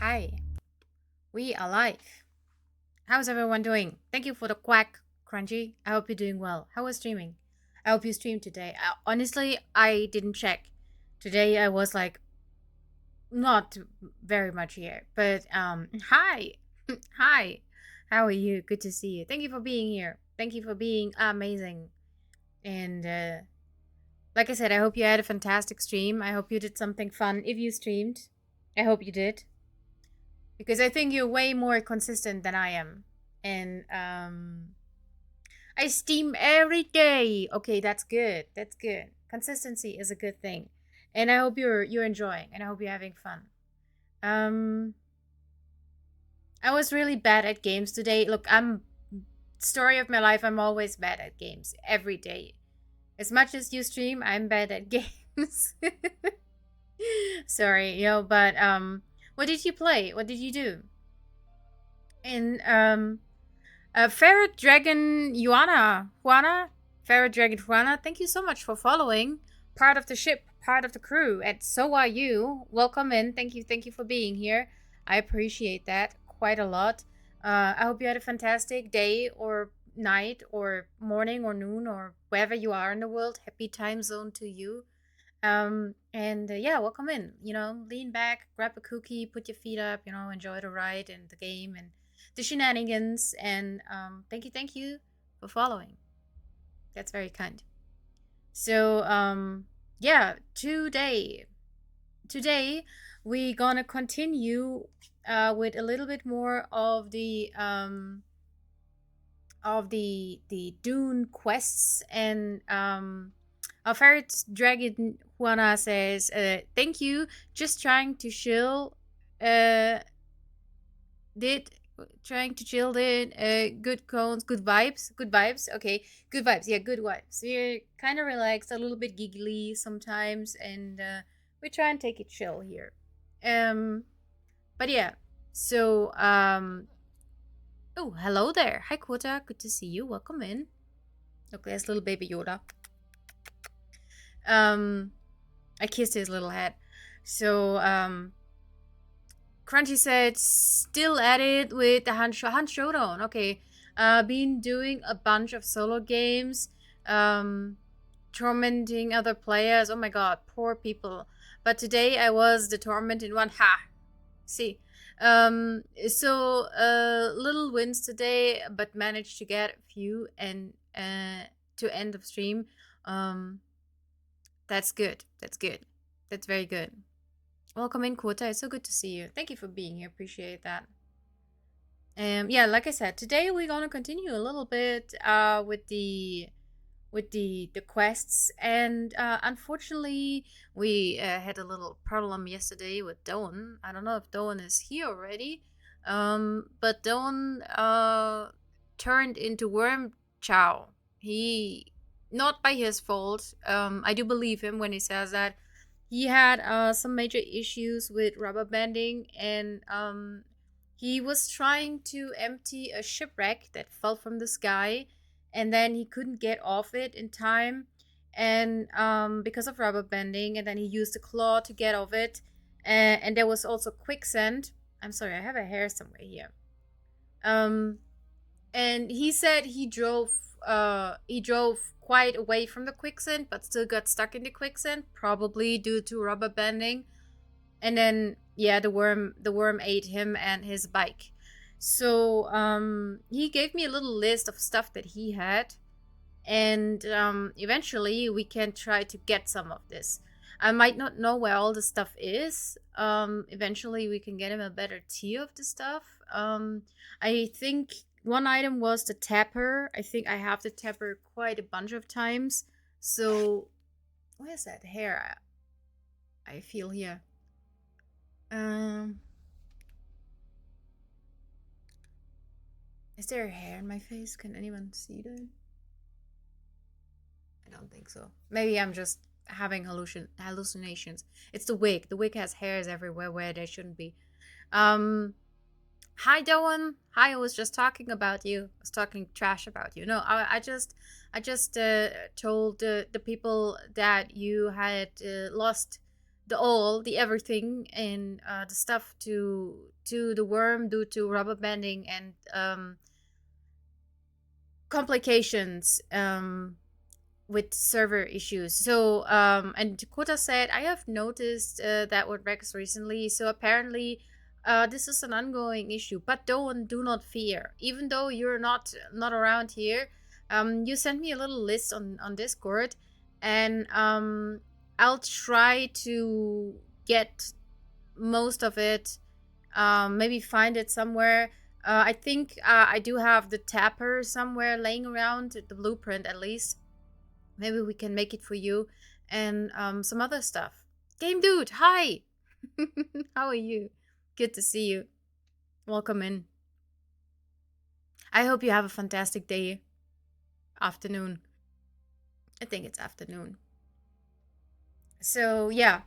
Hi, we are live. How's everyone doing? Thank you for the quack, Crunchy. I hope you're doing well. How was streaming? I hope you streamed today. Honestly, I didn't check. Today I was like not very much here, but hi, hi. How are you? Good to see you. Thank you for being here. Thank you for being amazing. And like I said, I hope you had a fantastic stream. I hope you did something fun. If you streamed, I hope you did. Because I think you're way more consistent than I am. And I steam every day. Okay, that's good. That's good. Consistency is a good thing. And I hope you're enjoying and I hope you're having fun. Um I was really bad at games today. Look, I'm story of my life, I'm always bad at games every day. As much as you stream, I'm bad at games. Sorry, but what did you play? What did you do? And Ferret Dragon Ferret Dragon Juana, thank you so much for following. Part of the ship, part of the crew, and so are you. Welcome in. Thank you for being here. I appreciate that quite a lot. I hope you had a fantastic day or night or morning or noon or wherever you are in the world. Happy time zone to you. And yeah, welcome in. Lean back, grab a cookie, put your feet up, enjoy the ride and the game and the shenanigans. And thank you for following. That's very kind. So, yeah, today we gonna continue with a little bit more of the Dune quests and our ferret dragon Juana says, "Thank you. Just trying to chill. Uh, did trying to chill. Did good cones, good vibes. Okay, good vibes. Yeah, good vibes. We're kind of relaxed, a little bit giggly sometimes, and we try and take it chill here. Um, but yeah. So oh, hello there. Hi, Quota. Good to see you. Welcome in. Look, there's little baby Yoda. Um, I kissed his little head. So, Crunchy said, still at it with the Han Showdown. Okay. Been doing a bunch of solo games, tormenting other players. Oh my god, poor people. But today I was the tormented one. Ha! See. So, little wins today, but managed to get a few and to end of stream. Um, that's good. That's good. That's very good. Welcome in, Quota. It's so good to see you. Thank you for being here. Appreciate that. Yeah, like I said, today we're gonna continue a little bit with the quests, and unfortunately, we had a little problem yesterday with Dawn. I don't know if Dawn is here already, but Dawn turned into Worm Chow. He not by his fault. I do believe him when he says that he had some major issues with rubber banding, and he was trying to empty a shipwreck that fell from the sky, and then he couldn't get off it in time, and because of rubber banding, and then he used a claw to get off it, and there was also quicksand. I'm sorry, I have a hair somewhere here. Um, and he said he drove quite away from the quicksand, but still got stuck in the quicksand, probably due to rubber banding. And then yeah, the worm ate him and his bike. So he gave me a little list of stuff that he had, and eventually we can try to get some of this. I might not know where all the stuff is. Eventually we can get him a better tier of the stuff. I think one item was the tapper. I think I have the tapper quite a bunch of times. So where's that hair I feel here? Um, is there hair in my face? Can anyone see that? I don't think so. Maybe I'm just having hallucinations. It's the wig. The wig has hairs everywhere where they shouldn't be. Um, Hi, Doan. Hi, I was just talking about you. I was talking trash about you. No, I just told the people that you had lost the all, the everything, and the stuff to the worm due to rubber banding and complications with server issues. So and Dakota said, I have noticed that with Rex recently. So apparently this is an ongoing issue, but don't do not fear. Even though you're not around here, you sent me a little list on Discord, and I'll try to get most of it. Maybe find it somewhere. I think I do have the tapper somewhere laying around, the blueprint at least. Maybe we can make it for you, and some other stuff. Game dude, hi. How are you? Good to see you. Welcome in. I hope you have a fantastic day. Afternoon. I think it's afternoon. So yeah,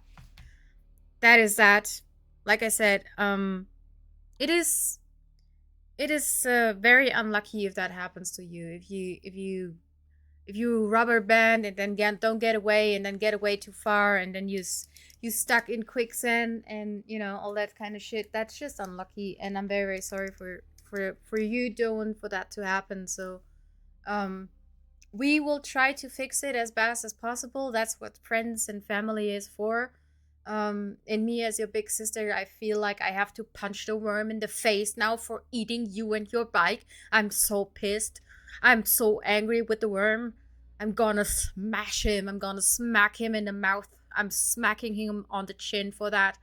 that is that. Like I said, it is very unlucky if that happens to you. If you rubber band and then don't get away, and then get away too far, and then you stuck in quicksand, and all that kind of shit. That's just unlucky, and I'm very, very sorry for you, Dawn, for that to happen. So we will try to fix it as best as possible. That's what friends and family is for. And me as your big sister, I feel like I have to punch the worm in the face now for eating you and your bike. I'm so pissed. I'm so angry with the worm. I'm gonna smash him. I'm gonna smack him in the mouth. I'm smacking him on the chin for that.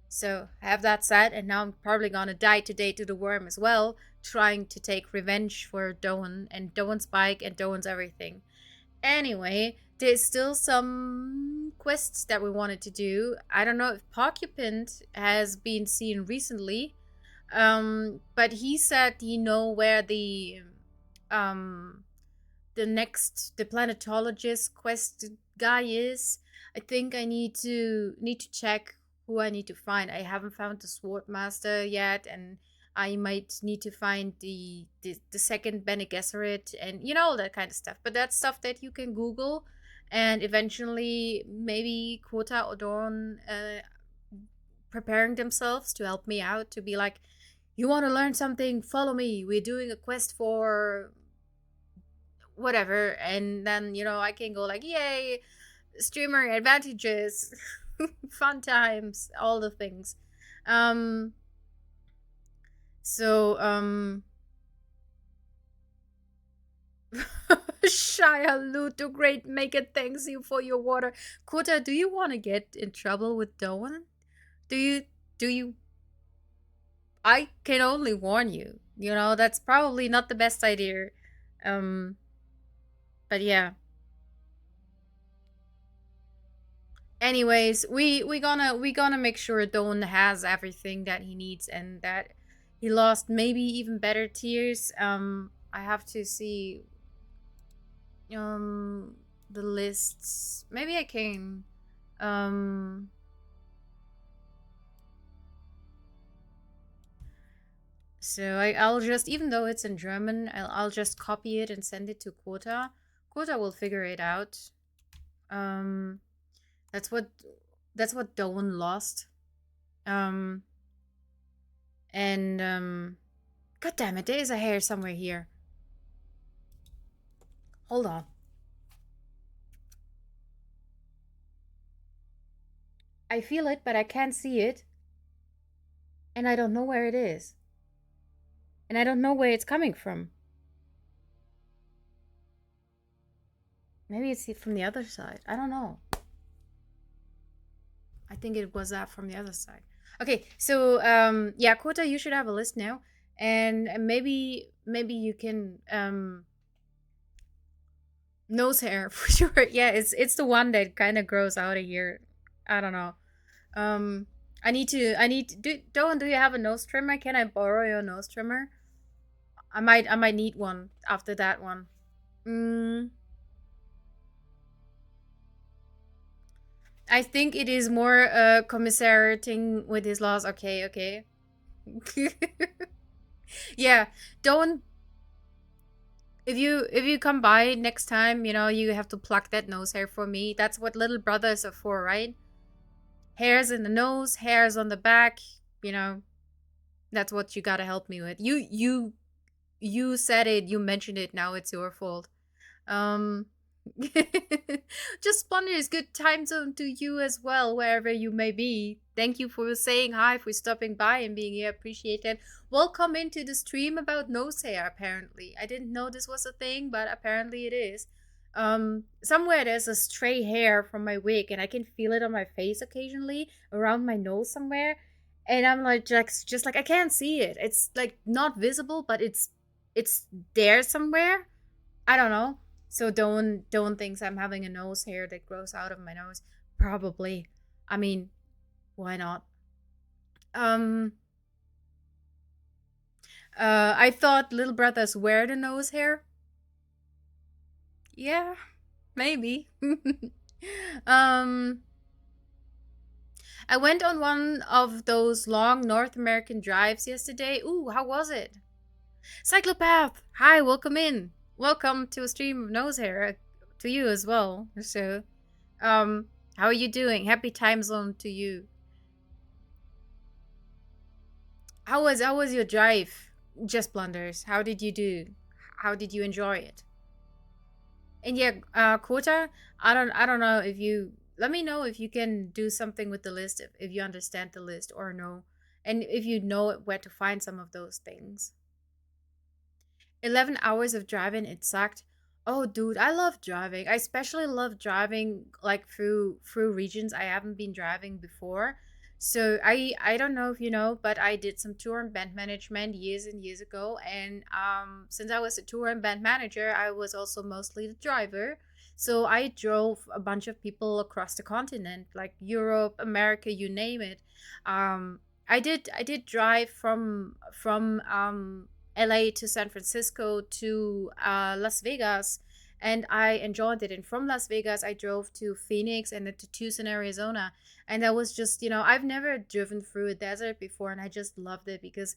So I have that said, and now I'm probably gonna die today to the worm as well, trying to take revenge for Doan and Doan's bike and Doan's everything. Anyway, there's still some quests that we wanted to do. I don't know if Porcupine has been seen recently, but he said he know where um the planetologist quest guy is. I think I need to check who I need to find. I haven't found the sword master yet, and I might need to find the second Bene Gesserit, and all that kind of stuff. But that's stuff that you can Google, and eventually maybe Kota or Dawn preparing themselves to help me out, to be like, you want to learn something, follow me, we're doing a quest for whatever. And then I can go like, yay, streamer advantages, fun times, all the things. So Shia Luto, great, make it, thanks you for your water. Kota, do you want to get in trouble with Doan? Do you I can only warn you. That's probably not the best idea. Um but yeah. Anyways, we gonna make sure Don has everything that he needs, and that he lost maybe even better tiers. I have to see the lists. Maybe I can so I'll just, even though it's in German, I'll just copy it and send it to Kota. Kota will figure it out. Um that's what Doan lost. Um and God damn it, there is a hair somewhere here. Hold on. I feel it, but I can't see it. And I don't know where it is. And I don't know where it's coming from. Maybe it's from the other side. I don't know. I think it was that from the other side. Okay, so yeah, Kota, you should have a list now. And maybe you can nose hair for sure. Yeah, it's the one that kind of grows out of here. I don't know. I need to do you have a nose trimmer? Can I borrow your nose trimmer? I might need one after that one. I think it is more commiserating with his loss. Okay. Yeah, don't, if you come by next time, you have to pluck that nose hair for me. That's what little brothers are for, right? hairs in the nose, hairs on the back, you know, that's what you gotta help me with. You said it, you mentioned it, now it's your fault. Um just splendors, good time zone to you as well, wherever you may be. Thank you for saying hi, for stopping by and being here. Appreciate it. Welcome into the stream about nose hair, apparently. I didn't know this was a thing, but apparently it is. Somewhere there's a stray hair from my wig, and I can feel it on my face occasionally, around my nose somewhere. And I'm like just like I can't see it. It's like not visible, but it's there somewhere. I don't know. So don't think I'm having a nose hair that grows out of my nose. Probably. I mean, why not? Um I thought little brothers wear the nose hair. Yeah, maybe. um I went on one of those long North American drives yesterday. Ooh, how was it? Cyclopath! Hi, welcome in. Welcome to a stream of nose hair to you as well. So, how are you doing? Happy time zone to you. How was your drive? Just blunders. How did you do? How did you enjoy it? And yeah, Kota, I don't know if you let me know if you can do something with the list, if you understand the list or no, and if you know where to find some of those things. 11 hours of driving, it sucked. Oh, dude, I love driving. I especially love driving like through regions I haven't been driving before. So I don't know if you know, but I did some tour and band management years and years ago, and since I was a tour and band manager, I was also mostly the driver. So I drove a bunch of people across the continent, like Europe, America, you name it. I did drive from LA to San Francisco to Las Vegas, and I enjoyed it. And from Las Vegas, I drove to Phoenix and then to Tucson, Arizona. And that was just, I've never driven through a desert before, and I just loved it because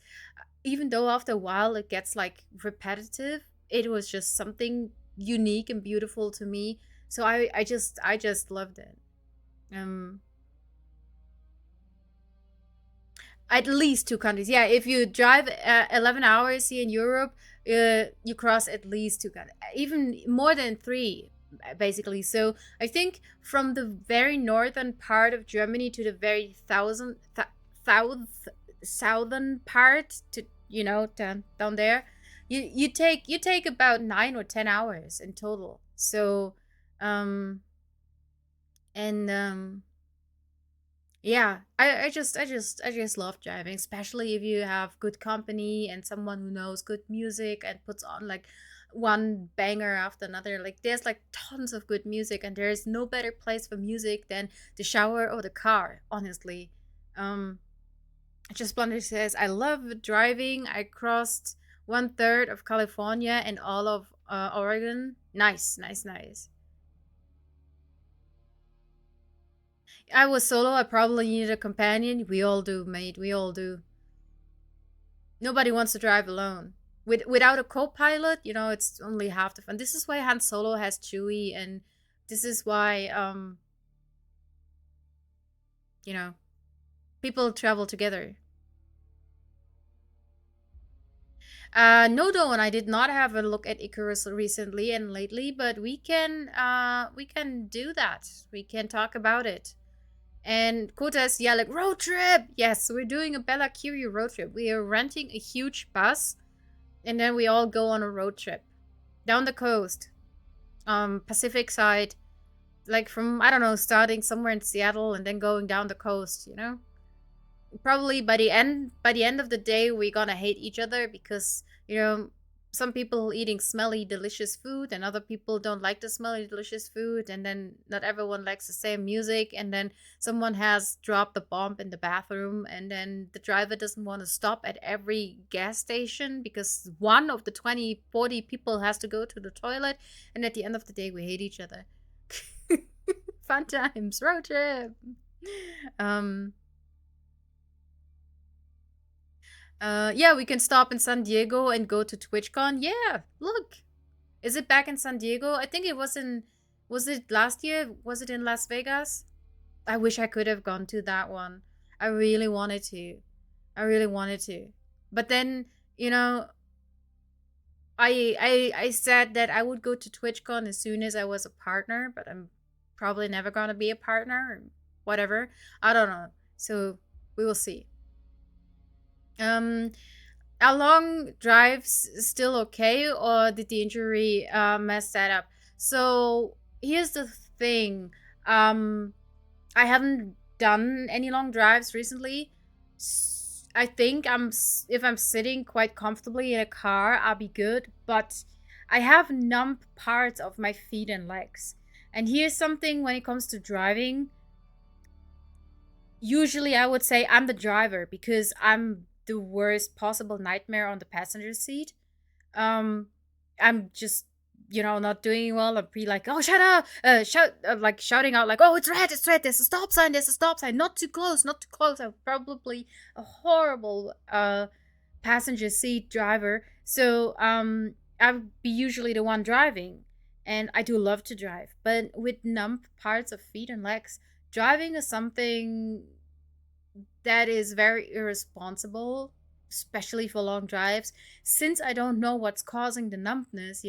even though after a while it gets like repetitive, it was just something unique and beautiful to me. So I just loved it. Um, At least two countries. Yeah, if you drive 11 hours here in Europe, you cross at least two countries, even more than three, basically. So I think from the very northern part of Germany to the very south southern part to down there, you take about 9 or 10 hours in total. So, um, and yeah, I just love driving, especially if you have good company and someone who knows good music and puts on like one banger after another. Like there's like tons of good music, and there's no better place for music than the shower or the car, honestly. Um just Blunder says, I love driving. I crossed one third of California and all of Oregon. Nice, nice, nice. I was solo. I probably needed a companion. We all do, mate. We all do. Nobody wants to drive alone. Without a co-pilot, it's only half the fun. This is why Han Solo has Chewie, and this is why you know, people travel together. No, Dawn, I did not have a look at Icarus recently and lately, but we can do that. We can talk about it. And Kota's yelling, road trip! Yes, we're doing a Bellakiri road trip. We are renting a huge bus, and then we all go on a road trip down the coast, Pacific side, like from I don't know, starting somewhere in Seattle and then going down the coast. Probably by the end of the day, we're gonna hate each other because some people eating smelly delicious food and other people don't like the smelly delicious food, and then not everyone likes the same music, and then someone has dropped the bomb in the bathroom, and then the driver doesn't want to stop at every gas station because one of the 20, 40 people has to go to the toilet, and at the end of the day we hate each other. Fun times, road trip. um yeah, we can stop in San Diego and go to TwitchCon. Yeah, look. Is it back in San Diego? I think it was in. Was it last year? Was it in Las Vegas? I wish I could have gone to that one. I really wanted to. I really wanted to. But then, you know, I said that I would go to TwitchCon as soon as I was a partner, but I'm probably never gonna be a partner or whatever. I don't know. So we will see. Um, are long drives still okay, or did the injury mess that up? So here's the thing. Um, I haven't done any long drives recently. I think if I'm sitting quite comfortably in a car, I'll be good. But I have numb parts of my feet and legs. And here's something when it comes to driving. Usually, I would say I'm the driver because I'm the worst possible nightmare on the passenger seat. um I'm just, not doing well. I'm pretty like, oh, shut up, like shouting out like, oh, it's red, there's a stop sign, not too close, not too close. I'm probably a horrible passenger seat driver. So I'd be usually the one driving, and I do love to drive, but with numb parts of feet and legs, driving is something that is very irresponsible, especially for long drives, since I don't know what's causing the numbness.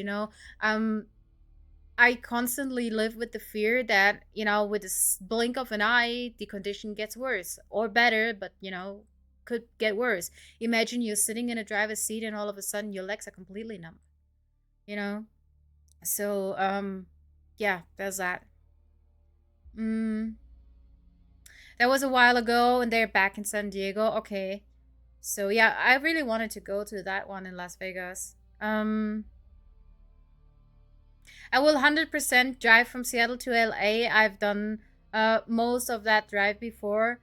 Um, I constantly live with the fear that, with a blink of an eye, the condition gets worse or better, but, could get worse. Imagine you're sitting in a driver's seat and all of a sudden your legs are completely numb, you know? So, yeah, there's that. Mm, that was a while ago, and they're back in San Diego. Okay. So yeah, I really wanted to go to that one in Las Vegas. I will 100% drive from Seattle to LA. I've done most of that drive before.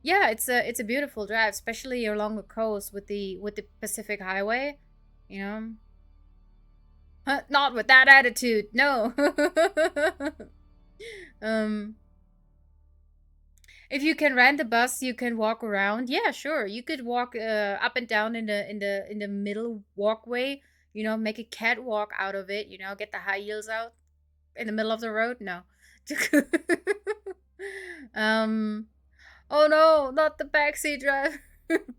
Yeah, it's a beautiful drive, especially along the coast with the Pacific Highway, you know. Not with that attitude. No. um if you can rent a bus, you can walk around. Yeah, sure. You could walk up and down in the middle walkway. Make a catwalk out of it. Get the high heels out in the middle of the road. No. um. Oh no, not the backseat drive.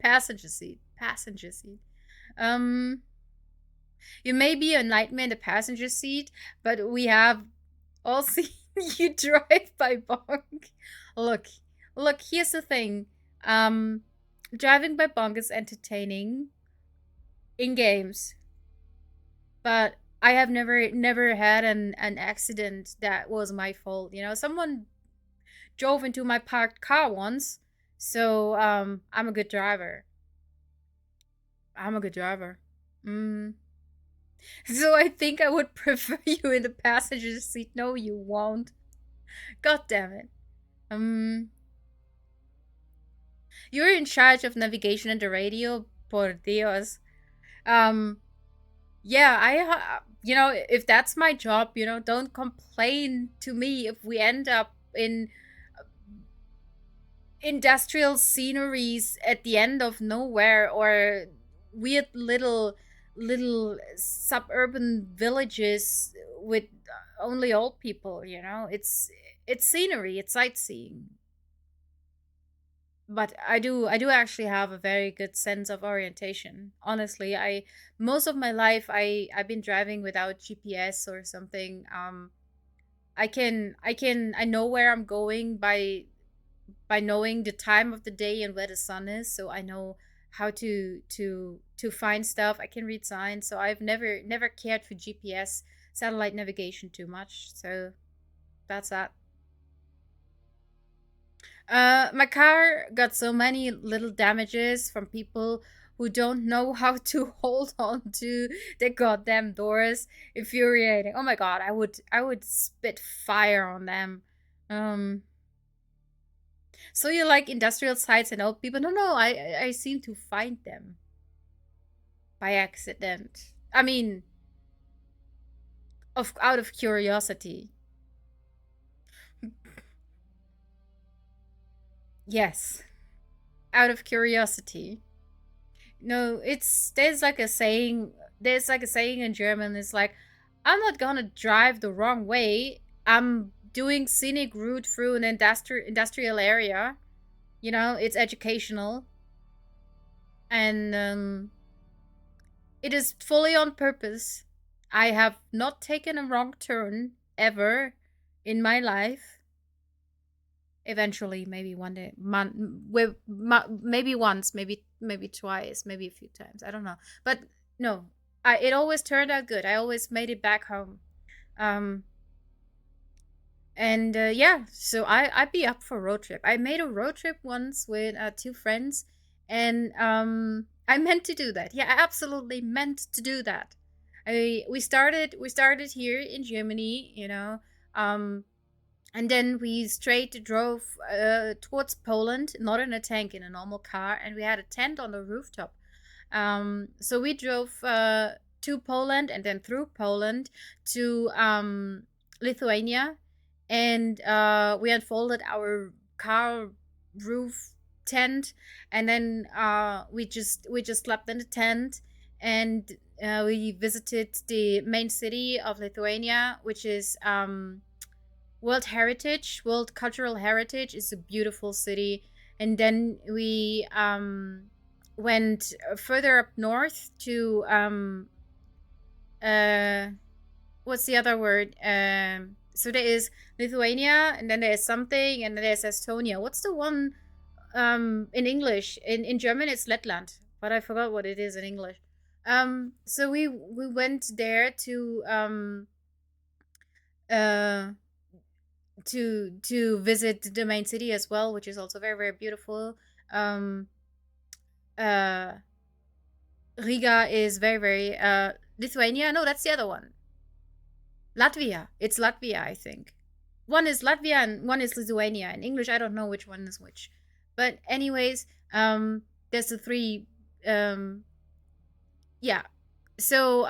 Passenger seat. Passenger seat. Um. You may be a nightmare in the passenger seat, but we have all seen you drive by bonk. Look, look. Here's the thing. Um, Driving by bonk is entertaining in games, but I have never had an accident that was my fault. Someone drove into my parked car once, so I'm a good driver. I'm a good driver. Mm. So I think I would prefer you in the passenger seat. No, you won't. God damn it. Um, you're in charge of navigation and the radio. Por Dios. Um, yeah, if that's my job, don't complain to me if we end up in industrial sceneries at the end of nowhere, or weird little suburban villages with only old people. It's scenery, it's sightseeing. But I do actually have a very good sense of orientation. Honestly, I most of my life I've been driving without GPS or something. I know where I'm going by knowing the time of the day and where the sun is, so I know how to find stuff. I can read signs, so I've never cared for GPS satellite navigation too much. So that's that. My car got so many little damages from people who don't know how to hold on to their goddamn doors. Infuriating. Oh my god, I would spit fire on them. Um, so you like industrial sites and old people? No, no, I seem to find them by accident. I mean, of out of curiosity. Yes, out of curiosity. No, it's there's like a saying in German. It's like, I'm not gonna drive the wrong way. I'm doing scenic route through an industrial area. You know, it's educational, and it is fully on purpose. I have not taken a wrong turn ever in my life. Eventually, maybe one day, maybe once, maybe twice, maybe a few times. I don't know, but no, it always turned out good. I always made it back home. Um, and yeah, so I'd be up for a road trip. I made a road trip once with two friends, and I meant to do that. Yeah, I absolutely meant to do that. We started here in Germany, um, and then we straight drove towards Poland, not in a tank, in a normal car, and we had a tent on the rooftop. So we drove to Poland and then through Poland to Lithuania, and we unfolded our car roof tent, and then we just slept in the tent, and we visited the main city of Lithuania, which is World Cultural Heritage. Is a beautiful city. And then we went further up north to uh, what's the other word? So there is Lithuania, and then there's something, and then there's Estonia. What's the one in English? In German, it's Letland, but I forgot what it is in English. So we went there uh to visit the main city as well, which is also very very beautiful. Um, uh, Riga is very very Lithuania. No, that's the other one. Latvia. It's Latvia, I think. One is Latvia and one is Lithuania. In English, I don't know which one is which. But anyways, there's the three. Yeah. So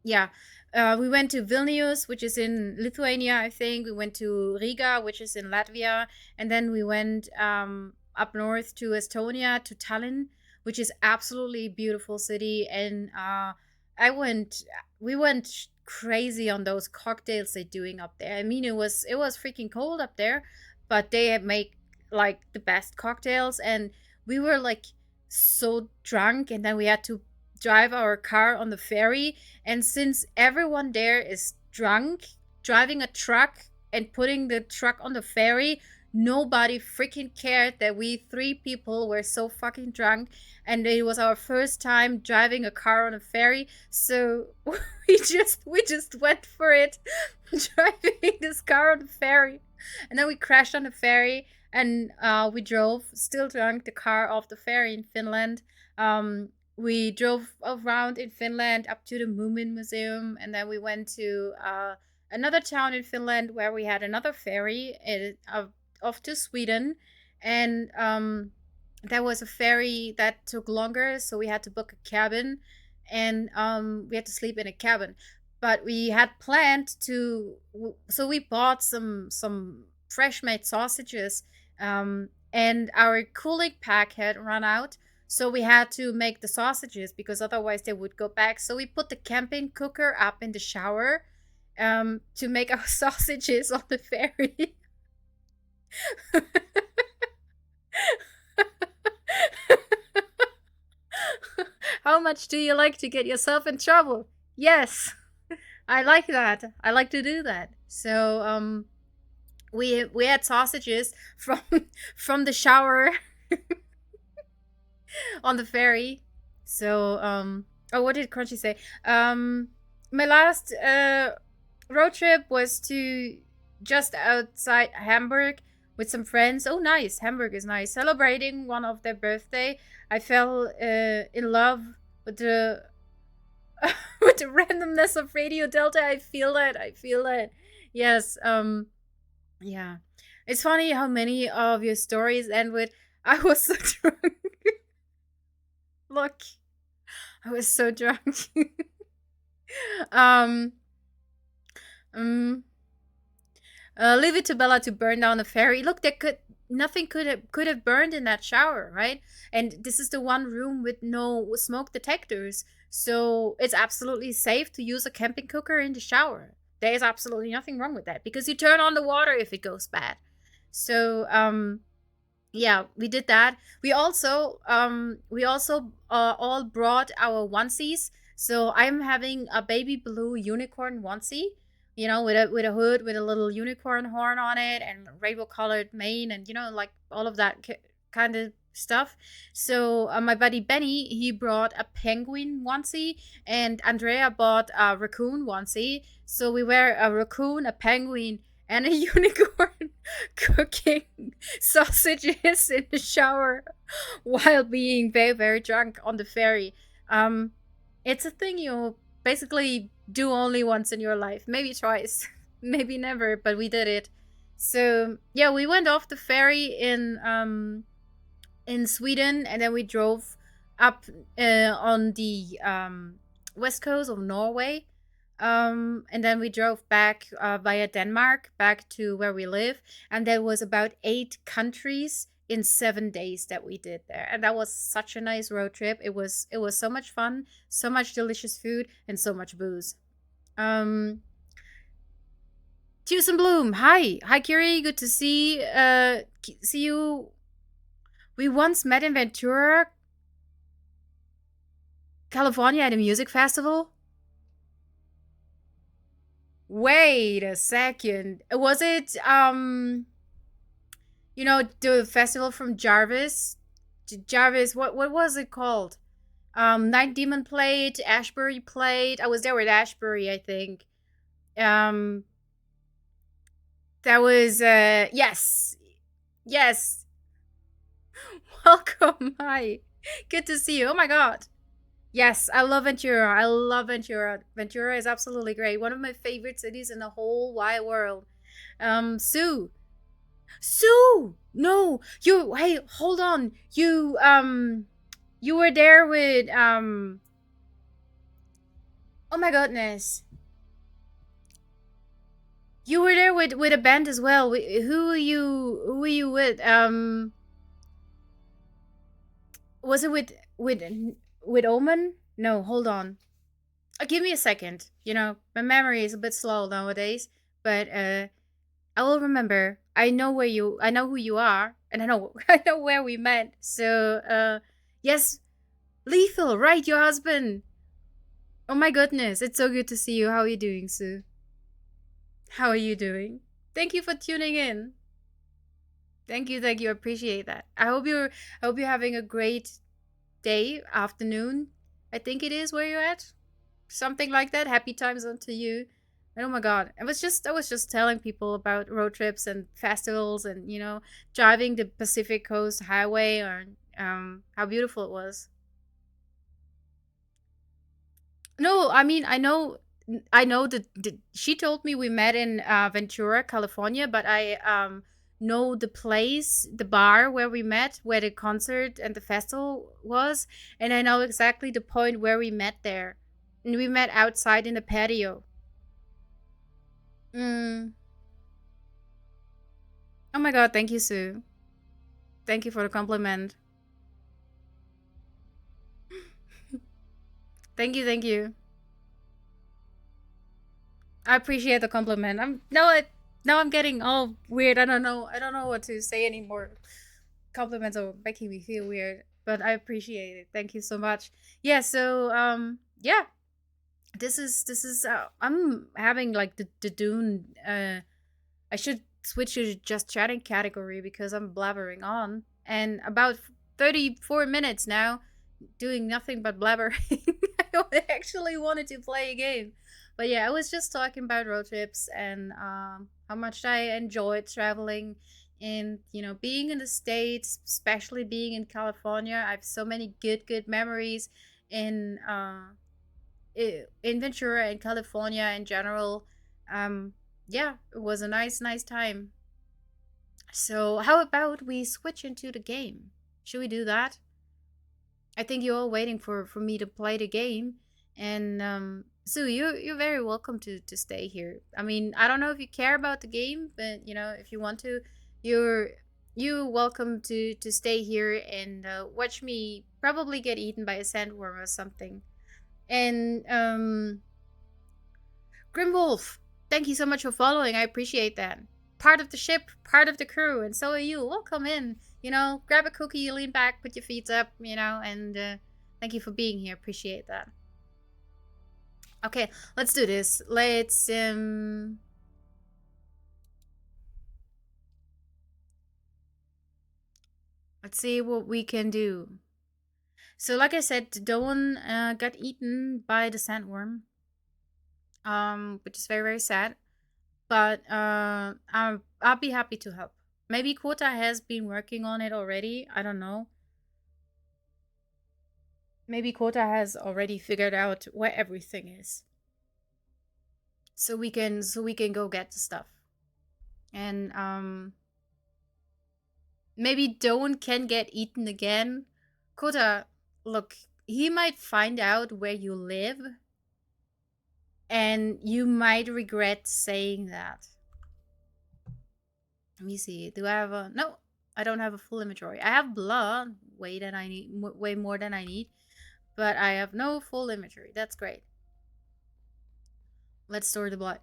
yeah, we went to Vilnius, which is in Lithuania, I think. We went to Riga, which is in Latvia, and then we went up north to Estonia, to Tallinn, which is absolutely beautiful city. And I went, we went crazy on those cocktails they're doing up there. I mean, it was freaking cold up there, but they make like the best cocktails, and we were like so drunk, and then we had to drive our car on the ferry. And since everyone there is drunk, driving a truck and putting the truck on the ferry, nobody freaking cared that we three people were so fucking drunk, and it was our first time driving a car on a ferry. So we just went for it, driving this car on the ferry, and then we crashed on the ferry, and we drove still drunk the car off the ferry in Finland. We drove around in Finland up to the Moomin Museum, and then we went to another town in Finland where we had another ferry off to Sweden, and there was a ferry that took longer, so we had to book a cabin, and we had to sleep in a cabin. But we had planned to, so we bought some fresh made sausages, and our cooling pack had run out, so we had to make the sausages because otherwise they would go back. So we put the camping cooker up in the shower to make our sausages on the ferry. How much do you like to get yourself in trouble? Yes, I like that. I like to do that. So we had sausages from from the shower on the ferry. So oh, what did Crunchy say? My last road trip was to just outside Hamburg with some friends. Oh, nice. Hamburg is nice. Celebrating one of their birthday. I fell in love with the with the randomness of Radio Delta. I feel that. I feel that. Yes. Yeah. It's funny how many of your stories end with I was so drunk. Look, I was so drunk. um, um, leave it to Bella to burn down the ferry. Look, there could nothing could have burned in that shower, right? And this is the one room with no smoke detectors, so it's absolutely safe to use a camping cooker in the shower. there's absolutely nothing wrong with that because you turn on the water if it goes bad. So yeah, we did that. We also all brought our onesies. So I'm having a baby blue unicorn onesie, with a hood with a little unicorn horn on it and rainbow colored mane and like all of that kind of stuff. So my buddy Benny, he brought a penguin onesie, and Andrea bought a raccoon onesie. So we wear a raccoon, a penguin, and a unicorn cooking sausages in the shower while being very, very drunk on the ferry. Um, it's a thing you basically do only once in your life, maybe twice, maybe never, but we did it. So yeah, we went off the ferry in Sweden, and then we drove up on the west coast of Norway. And then we drove back via Denmark back to where we live, and there was about 8 countries in 7 days that we did there, and that was such a nice road trip. It was so much fun, so much delicious food, and so much booze. Um, Juice and Bloom, hi Kiri, good to see you. We once met in Ventura, California at a music festival. Wait a second. Was it the festival from Jarvis? Jarvis, what was it called? Night Demon played, Ashbury played. I was there with Ashbury, I think. Um that was yes. Yes. Welcome. Hi. Good to see you. Oh my god. Yes, I love Ventura. I love Ventura. Ventura is absolutely great. One of my favorite cities in the whole wide world. Sue. Sue! No, hey, hold on. You were there with oh my goodness. You were there with a band as well. Who are you with? Was it with Omen? No, hold on. Give me a second. My memory is a bit slow nowadays, but I will remember. I know who you are, and I know I know where we met. So yes, Lethal, right, your husband. Oh my goodness, it's so good to see you. How are you doing, Sue? How are you doing? Thank you for tuning in. Thank you. Appreciate that. I hope you're having a great day, afternoon. I think it is where you're at. Something like that. Happy time zone to you. And oh my god, I was just telling people about road trips and festivals and driving the Pacific Coast Highway, or how beautiful it was. No, I mean I know that she told me we met in Ventura, California, but I know the place, the bar where we met, where the concert and the festival was, and I know exactly the point where we met there. And we met outside in the patio. Mm. Oh my god, thank you, Sue. Thank you for the compliment. Thank you. I appreciate the compliment. Now I'm getting all weird. I don't know what to say anymore. Compliments are making me feel weird, but I appreciate it. Thank you so much. Yeah, so yeah, this is I'm having like the Dune I should switch to just chatting category because I'm blabbering on, and about 34 minutes now doing nothing but blabbering. I actually wanted to play a game. But yeah, I was just talking about road trips and how much I enjoyed traveling and being in the States, especially being in California. I have so many good memories in in Ventura and California in general. Yeah, it was a nice time. So how about we switch into the game? Should we do that? I think you're all waiting for me to play the game, and Sue, you're very welcome to stay here. I mean, I don't know if you care about the game, but if you want to, you're you welcome to stay here and watch me probably get eaten by a sandworm or something. And Grimwolf, Thank you so much for following. I appreciate that. Part of the ship, part of the crew, and so are you. Welcome in. Grab a cookie, lean back, put your feet up, and thank you for being here. Appreciate that. Okay, let's do this. Let's see what we can do. So, like I said, Doan got eaten by the sandworm, which is very, very sad. But I'll be happy to help. Maybe Kota has been working on it already. I don't know. Maybe Kota has already figured out where everything is. So we can go get the stuff. And maybe Doan can get eaten again. Kota, look, he might find out where you live, and you might regret saying that. Let me see. Do I have a no? I don't have a full inventory. I have blood, way more than I need, but I have no full inventory. That's great. Let's store the blood.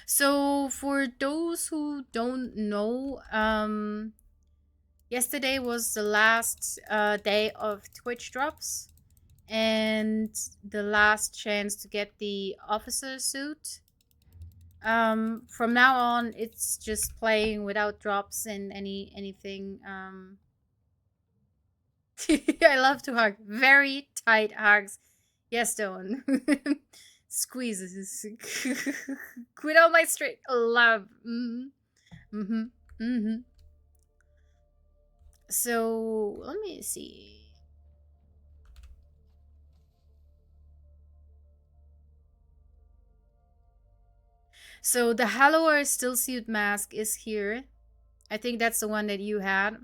So for those who don't know, yesterday was the last day of Twitch drops and the last chance to get the officer suit. From now on, it's just playing without drops and anything. I love to hug. Very tight hugs. Yes, Dawn. Squeezes. Quit all my straight love. So let me see. So the Hallower still suit mask is here. I think that's the one that you had.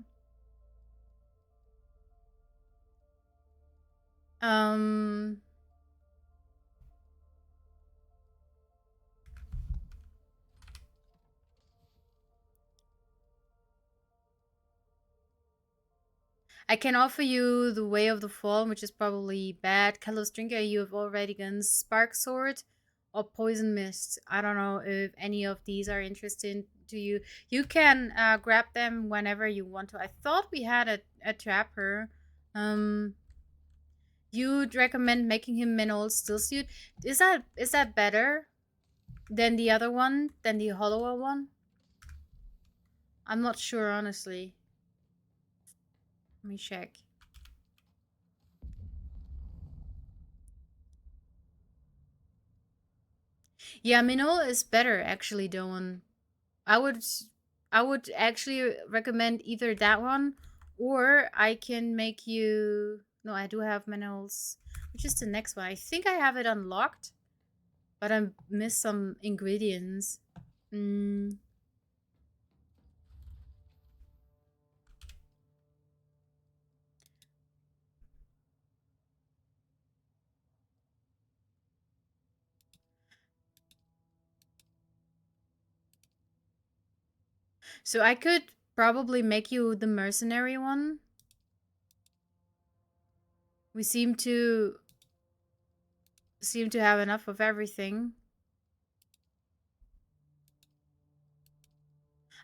I can offer you the Way of the Fall, which is probably bad. Kalos Drinker, you have already gotten Spark Sword or Poison Mist. I don't know if any of these are interesting to you. You can grab them whenever you want to. I thought we had a trapper. You'd recommend making him mineral still suit. Is that better than the other one? Than the hollower one? I'm not sure, honestly. Let me check. Yeah, Minol is better actually, Doan. I would actually recommend either that one or I can make you no, I do have Minols. Which is the next one? I think I have it unlocked, but I missed some ingredients. So I could probably make you the mercenary one. We seem to have enough of everything.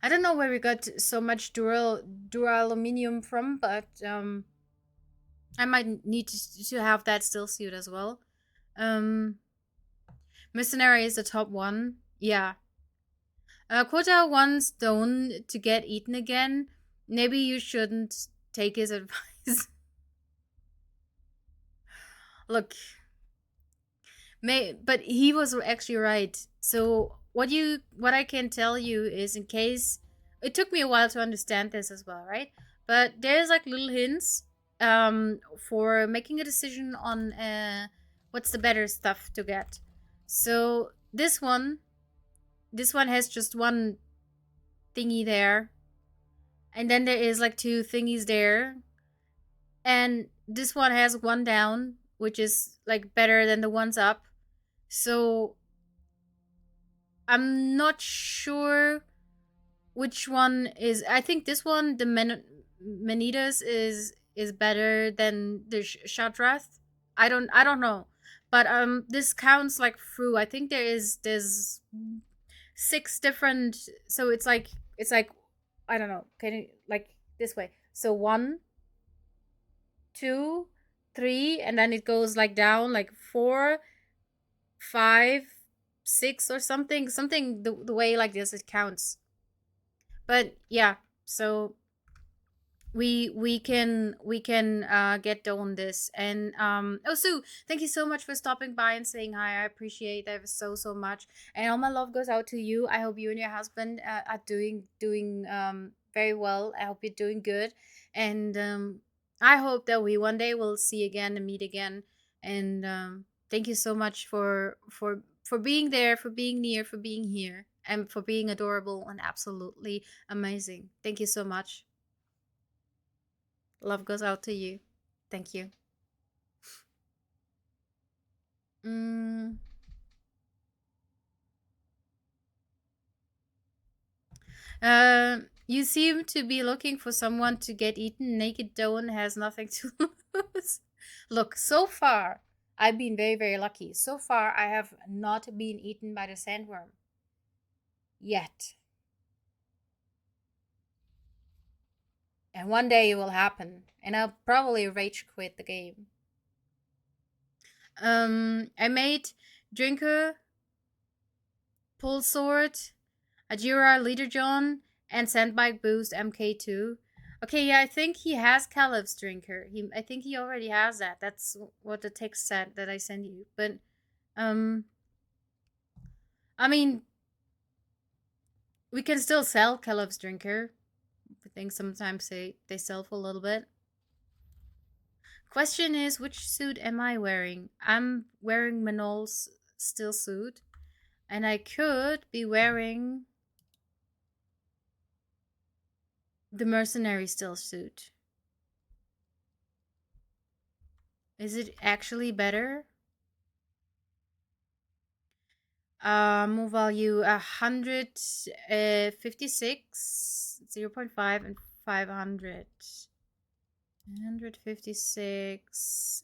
I don't know where we got so much duraluminium from, but I might need to have that still suit as well. Mercenary is the top one. Yeah. Quota wants Stone to get eaten again. Maybe you shouldn't take his advice. Look. But he was actually right. So what I can tell you is, in case it took me a while to understand this as well, right? But there's like little hints for making a decision on what's the better stuff to get. So this one has just one thingy there, and then there is like two thingies there, and this one has one down, which is like better than the ones up. So I'm not sure which one is. I think this one, the Manitas, is better than the Shadrath. I don't know, But this counts like through. I think there's six different. So it's like I don't know. Can you like this way? So one, two, three, and then it goes like down like four, five, six, or something. Something the way like this it counts. But yeah, so we can get on this. And oh, Sue, thank you so much for stopping by and saying hi. I appreciate that so much. And all my love goes out to you. I hope you and your husband are doing very well. I hope you're doing good. And I hope that we one day will see again and meet again. And thank you so much for being there, for being near, for being here, and for being adorable and absolutely amazing. Thank you so much. Love goes out to you. Thank you. Mm, you seem to be looking for someone to get eaten. Naked Dawn has nothing to lose. Look, so far, I've been very lucky. So far, I have not been eaten by the sandworm. Yet. And one day it will happen. And I'll probably rage quit the game. I made Drinker, Pull Sword, Ajira, Leader John, and Sandbike Boost MK2. Okay, yeah, I think he has Caliph's Drinker. I think he already has that. That's what the text said that I sent you. But um, I mean, we can still sell Caliph's Drinker. I think sometimes they sell for a little bit. Question is, which suit am I wearing? I'm wearing Manol's still suit, and I could be wearing the mercenary still suit. Is it actually better? Move value 156, 0.5, and 500. 156.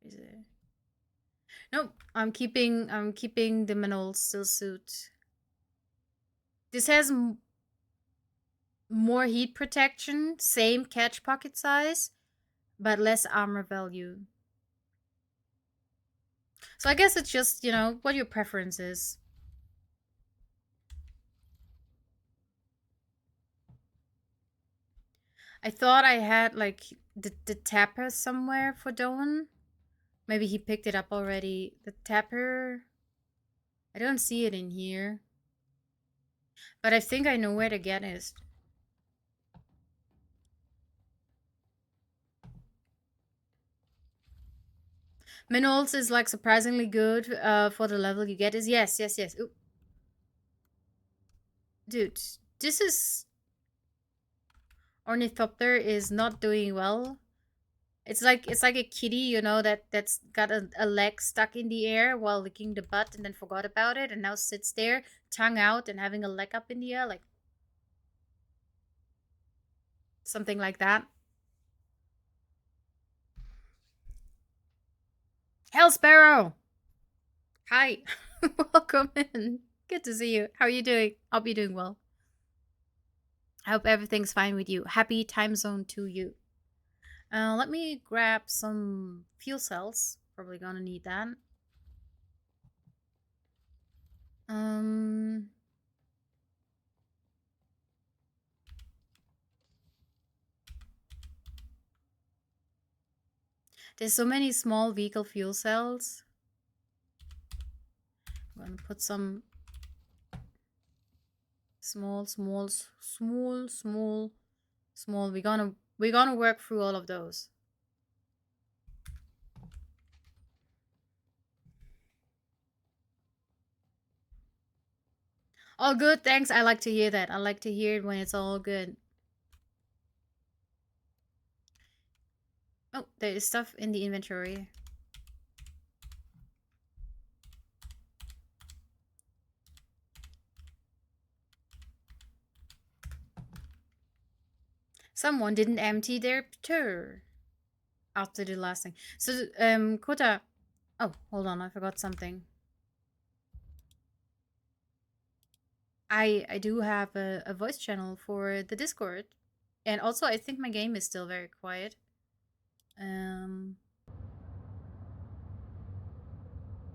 Is it? Nope. I'm keeping the Manol still suit. This has more heat protection, same catch pocket size, but less armor value. So I guess it's just, what your preference is. I thought I had like the tapper somewhere for Doan. Maybe he picked it up already. The tapper. I don't see it in here. But I think I know where to get it. Minols is like surprisingly good for the level you get. Is yes. Ooh. Dude, this is Ornithopter is not doing well. It's like a kitty, that's got a leg stuck in the air while licking the butt and then forgot about it and now sits there, tongue out and having a leg up in the air, like something like that. Hell Sparrow! Hi. Welcome in. Good to see you. How are you doing? I'll be doing well. I hope everything's fine with you. Happy time zone to you. Let me grab some fuel cells. Probably gonna need that. Um, there's so many small vehicle fuel cells. I'm gonna put some small. We're gonna work through all of those. All good, thanks. I like to hear that. I like to hear it when it's all good. Oh, there is stuff in the inventory. Someone didn't empty their tur. after the last thing. So, Kota. Oh, hold on, I forgot something. I do have a voice channel for the Discord, and also I think my game is still very quiet.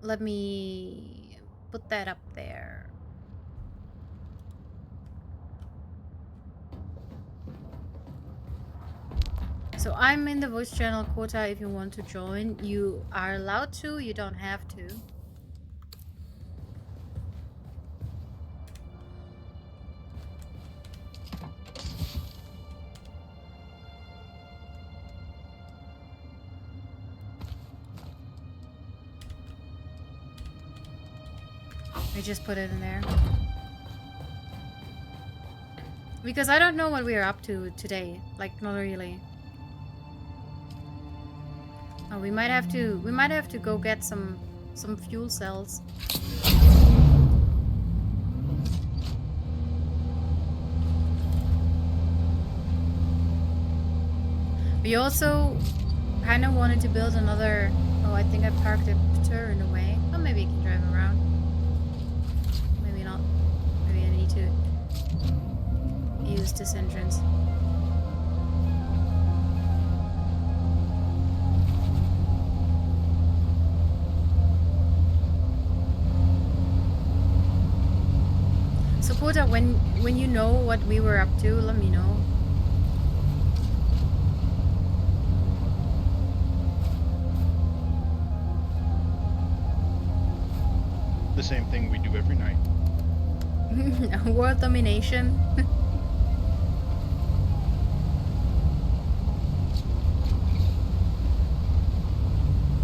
Let me put that up there. So I'm in the voice channel, Kota. If you want to join, you are allowed to. You don't have to. I just put it in there. Because I don't know what we are up to today. Like, not really. Oh, we might have to go get some fuel cells. We also kind of wanted to build another. Oh, I think I parked a turn away. Oh, maybe you can drive around. Maybe not. Maybe I need to use this entrance. So, Kota, when you know what we were up to, let me know. The same thing we do every night. World domination.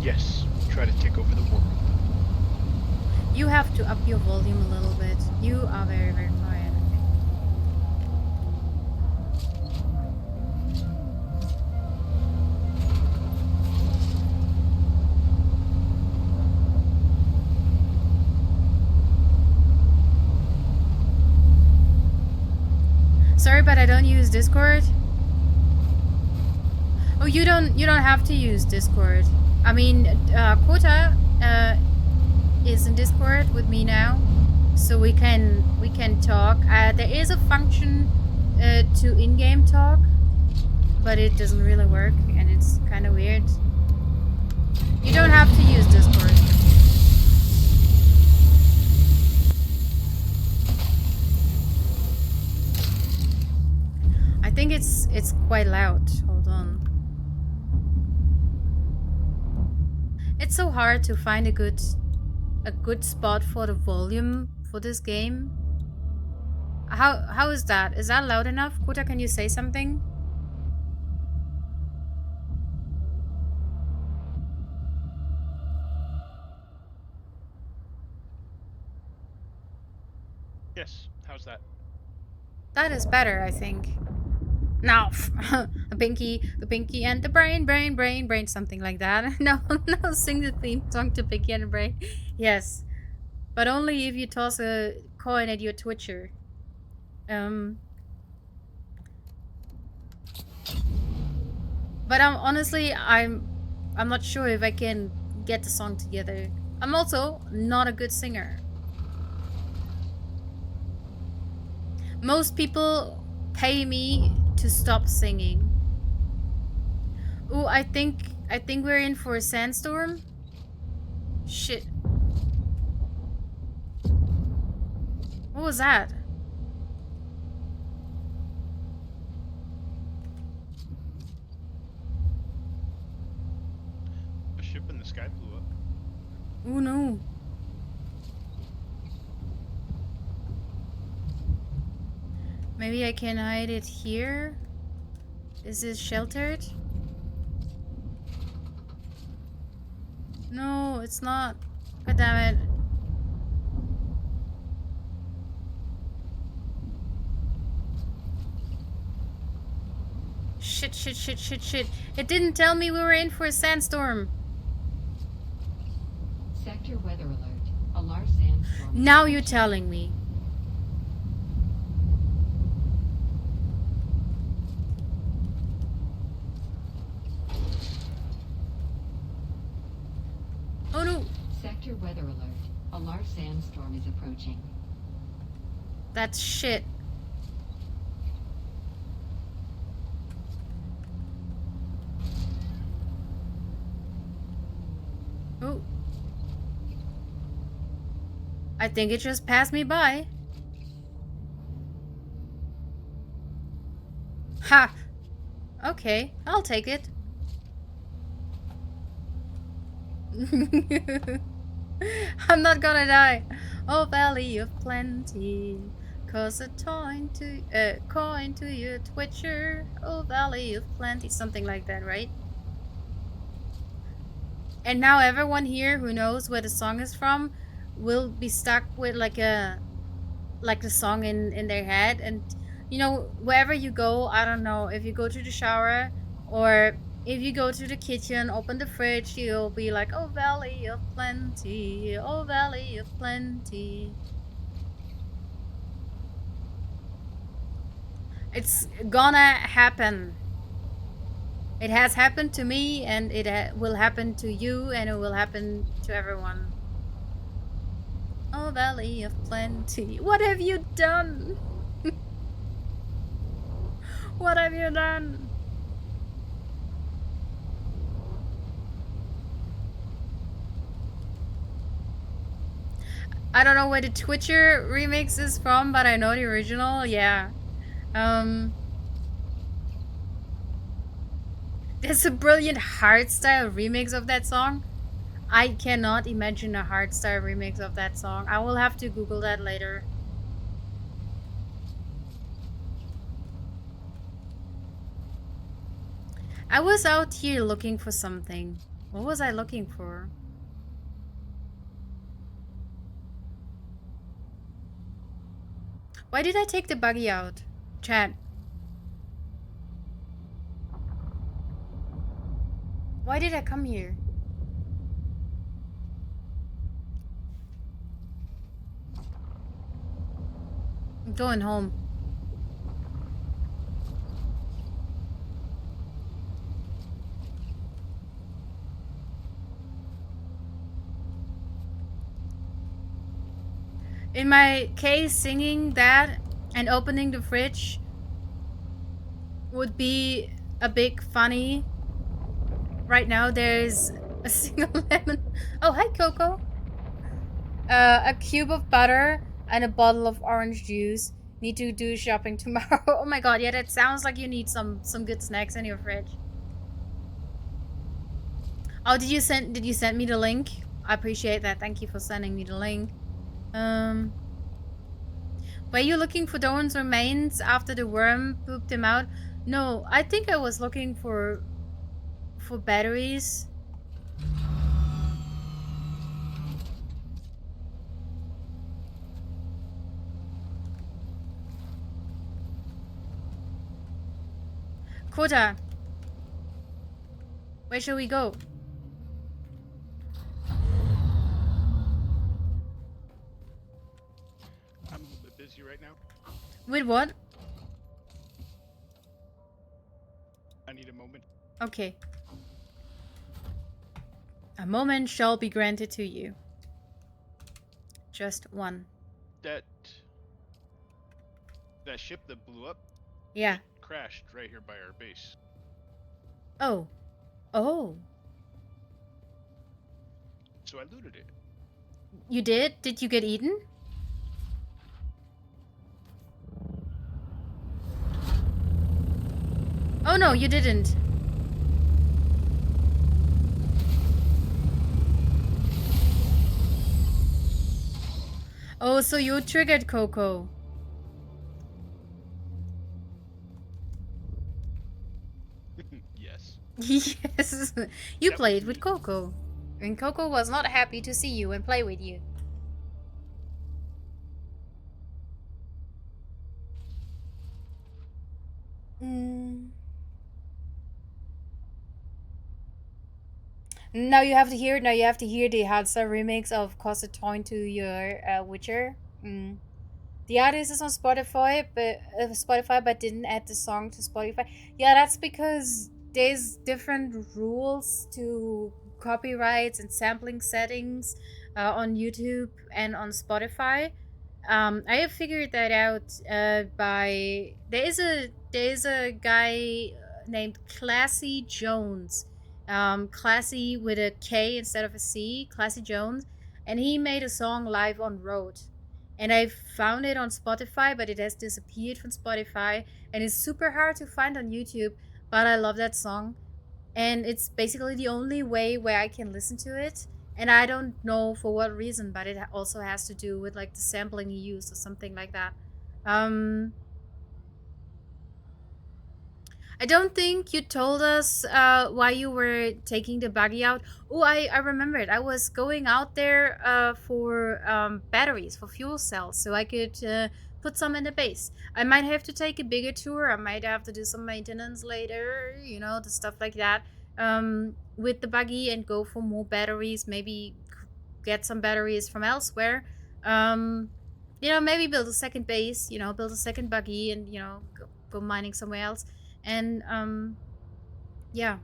Yes, try to take over the world. You have to up your volume a little bit. You are very, very quiet, I think. Sorry, but I don't use Discord. Oh, you don't have to use Discord. I mean, Kota is in Discord with me now, so we can talk. There is a function to in-game talk, but it doesn't really work, and it's kind of weird. You don't have to use Discord. I think it's quite loud. Hold on. It's so hard to find a good spot for the volume for this game. How is that? Is that loud enough? Kota, can you say something? Yes, how's that? That is better, I think. Now, the pinky and the brain, something like that. No, sing the theme song to Pinky and the Brain. Yes, but only if you toss a coin at your Twitcher. But honestly, I'm not sure if I can get the song together. I'm also not a good singer. Most people pay me to stop singing. Ooh, I think we're in for a sandstorm. Shit. What was that? A ship in the sky blew up. Oh no. Maybe I can hide it here? Is this sheltered? No, it's not. God damn it. Shit. It didn't tell me we were in for a sandstorm. Sector weather alert. A large sandstorm. Now you're telling me. Sector weather alert. A large sandstorm is approaching. That's shit. Ooh. I think it just passed me by. Ha! Okay, I'll take it. I'm not gonna die. Oh, Valley of Plenty. Cause a coin to your Twitcher. Oh, Valley of Plenty. Something like that, right? And now everyone here who knows where the song is from will be stuck with like the song in their head. And you know, wherever you go, I don't know, if you go to the shower or if you go to the kitchen, open the fridge, you'll be like, oh, Valley of Plenty, oh, Valley of Plenty. It's gonna happen. It has happened to me, and it will happen to you, and it will happen to everyone. Oh, Valley of Plenty. What have you done? What have you done? I don't know where the Twitcher remix is from, but I know the original. Yeah. There's a brilliant hardstyle remix of that song. I cannot imagine a hardstyle remix of that song. I will have to Google that later. I was out here looking for something. What was I looking for? Why did I take the buggy out? Chat. Why did I come here? I'm going home. In my case, singing that and opening the fridge would be a big funny. Right now there's a single lemon. Oh, hi, Coco. A cube of butter and a bottle of orange juice. Need to do shopping tomorrow. Oh my god, yeah, that sounds like you need some good snacks in your fridge. Oh, did you send me the link? I appreciate that. Thank you for sending me the link. Were you looking for Doran's remains after the worm pooped him out? No, I think I was looking for batteries. Kota, where shall we go? I'm a little bit busy right now. With what? I need a moment. Okay. A moment shall be granted to you. Just one. That ship that blew up Yeah. crashed right here by our base. Oh. Oh. So I looted it. You did? Did you get eaten? Oh no, you didn't. Oh, so you triggered Coco. Yes. Yes. You That played was with me. Coco. And Coco was not happy to see you and play with you. Now you have to hear. Now you have to hear the hardstyle remix of "Cost a Toin to Your Witcher." The artist is on Spotify, but didn't add the song to Spotify. Yeah, that's because there's different rules to copyrights and sampling settings on YouTube and on Spotify. I have figured that out by there is a guy named Classy Jones, Classy with a K instead of a C, Classy Jones, and he made a song live on Road, and I found it on Spotify, but it has disappeared from Spotify, and it's super hard to find on YouTube. But I love that song, and it's basically the only way where I can listen to it. And I don't know for what reason, but it also has to do with like the sampling he used or something like that. Um, I don't think you told us why you were taking the buggy out. Oh, I remembered. I was going out there for batteries, for fuel cells, so I could put some in the base. I might have to take a bigger tour. I might have to do some maintenance later, the stuff like that, with the buggy and go for more batteries. Maybe get some batteries from elsewhere. Um, maybe build a second base, build a second buggy and, go mining somewhere else. And yeah,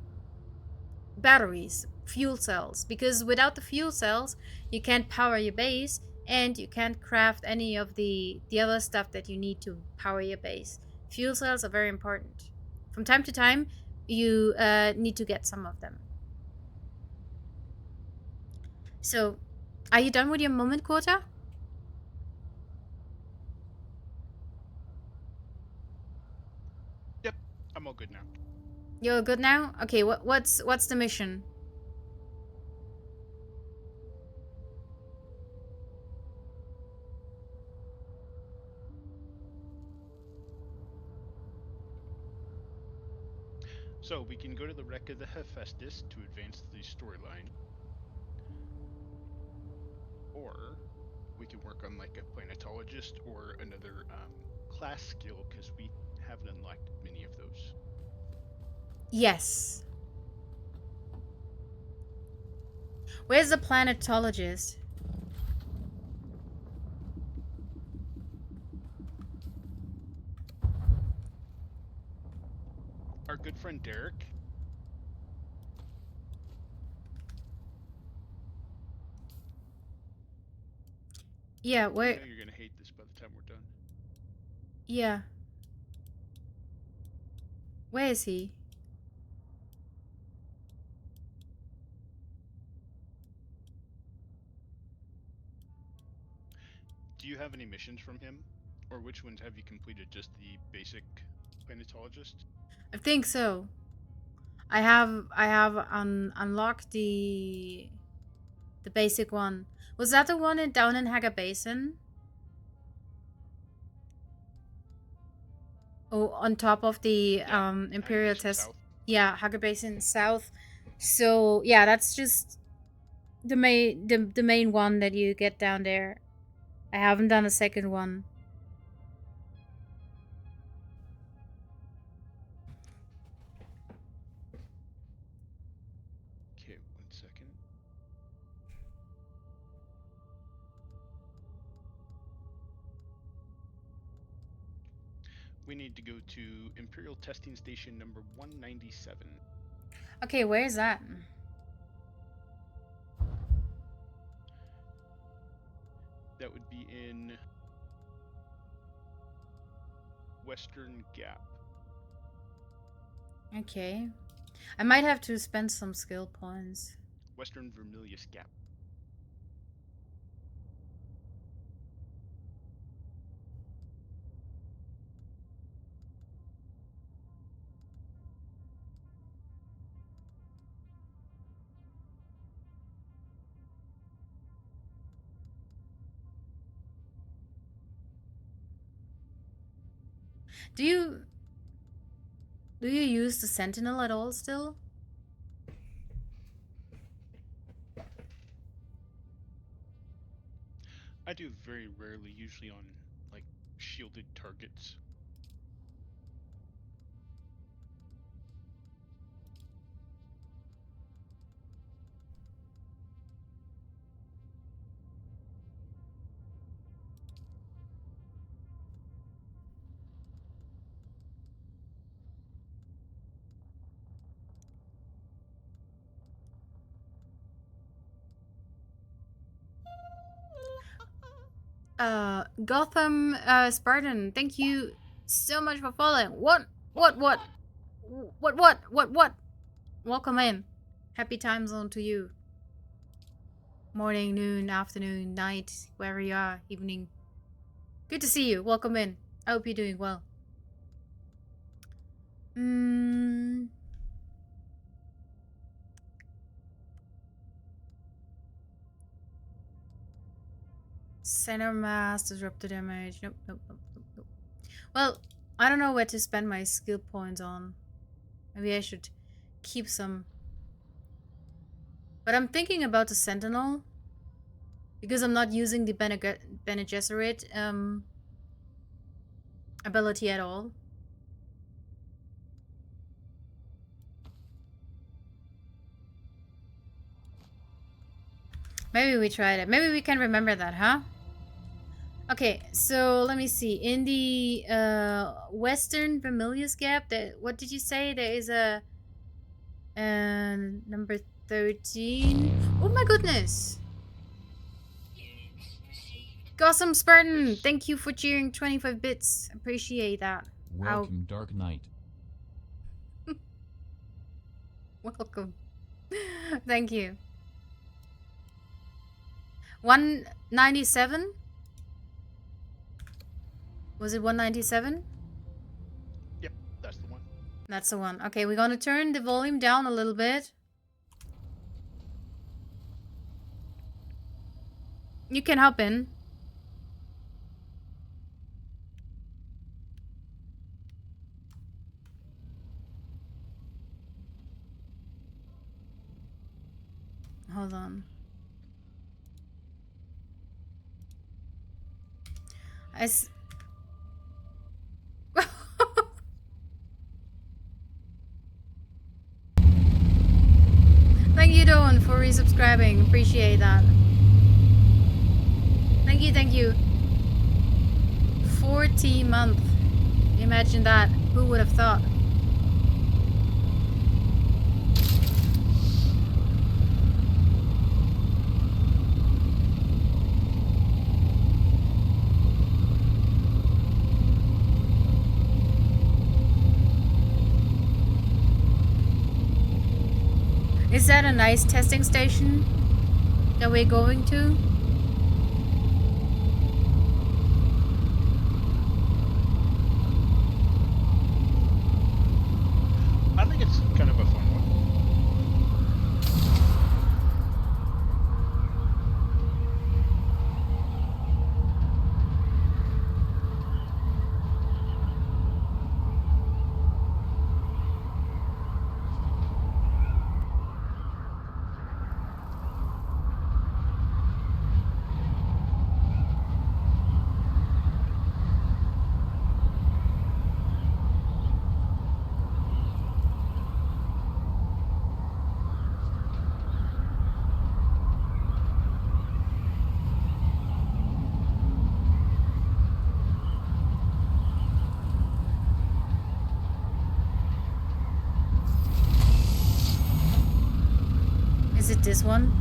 batteries, fuel cells, because without the fuel cells you can't power your base, and you can't craft any of the other stuff that you need to power your base. Fuel cells are very important. From time to time you need to get some of them. So are you done with your moment quota? Yep, I'm all good now. You're good now. Okay, what's the mission? So we can go to the wreck of the Hephaestus to advance the storyline, or we can work on like a planetologist or another class skill because we haven't unlocked many of those. Yes. Where's the planetologist? Our good friend Derek. Yeah, I where? know you're gonna hate this by the time we're done. Yeah, where is he? Do you have any missions from him, or which ones have you completed? Just the basic planetologist? I think so. I have unlocked the basic one. Was that the one down in Haga Basin? Oh, on top of the Yeah, Haga Imperial Basin Test. South. Yeah, Haga Basin South. So yeah, that's just the main one that you get down there. I haven't done a second one. Okay, 1 second. We need to go to Imperial Testing Station number 197. Okay, where is that? That would be in Western Gap. Okay. I might have to spend some skill points. Western Vermilius Gap. Do you do you use the Sentinel at all still? I do very rarely, usually on like shielded targets. Gotham Spartan, thank you so much for following. What? Welcome in. Happy time zone to you. Morning, noon, afternoon, night, wherever you are, evening. Good to see you. Welcome in. I hope you're doing well. Center mass, disrupt the damage. Nope. Well, I don't know where to spend my skill points on. Maybe I should keep some. But I'm thinking about the Sentinel. Because I'm not using the Bene Gesserit ability at all. Maybe we tried it. Maybe we can remember that, huh? Okay, so let me see. In the Western Vermilius Gap, what did you say? There is a number 13. Oh my goodness! Gotham Spartan, thank you for cheering 25 bits. Appreciate that. Welcome, Dark Knight. Welcome. Thank you. 197? Was it 197? Yep, that's the one. That's the one. Okay, we're gonna turn the volume down a little bit. You can hop in. Hold on. Thank you, Dawn, for resubscribing. Appreciate that. Thank you. 40 month. Imagine that. Who would have thought? Is that a nice testing station that we're going to? I think it's kind of a fun one. Is it this one?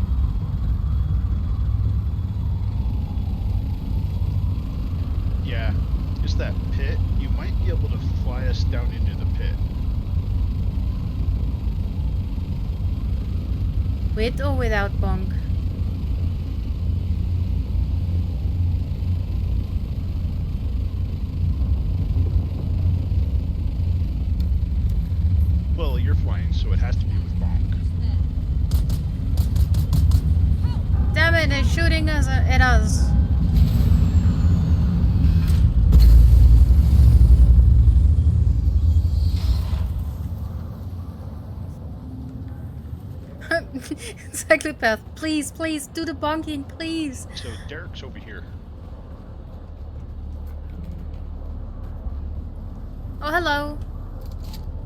Yeah, it's that pit. You might be able to fly us down into the pit. With or without bonk? Well, you're flying, so it has to be with bonk. Damn it, they're shooting us at us. Cyclopath, please, do the bonking, please. So Derek's over here. Oh, hello.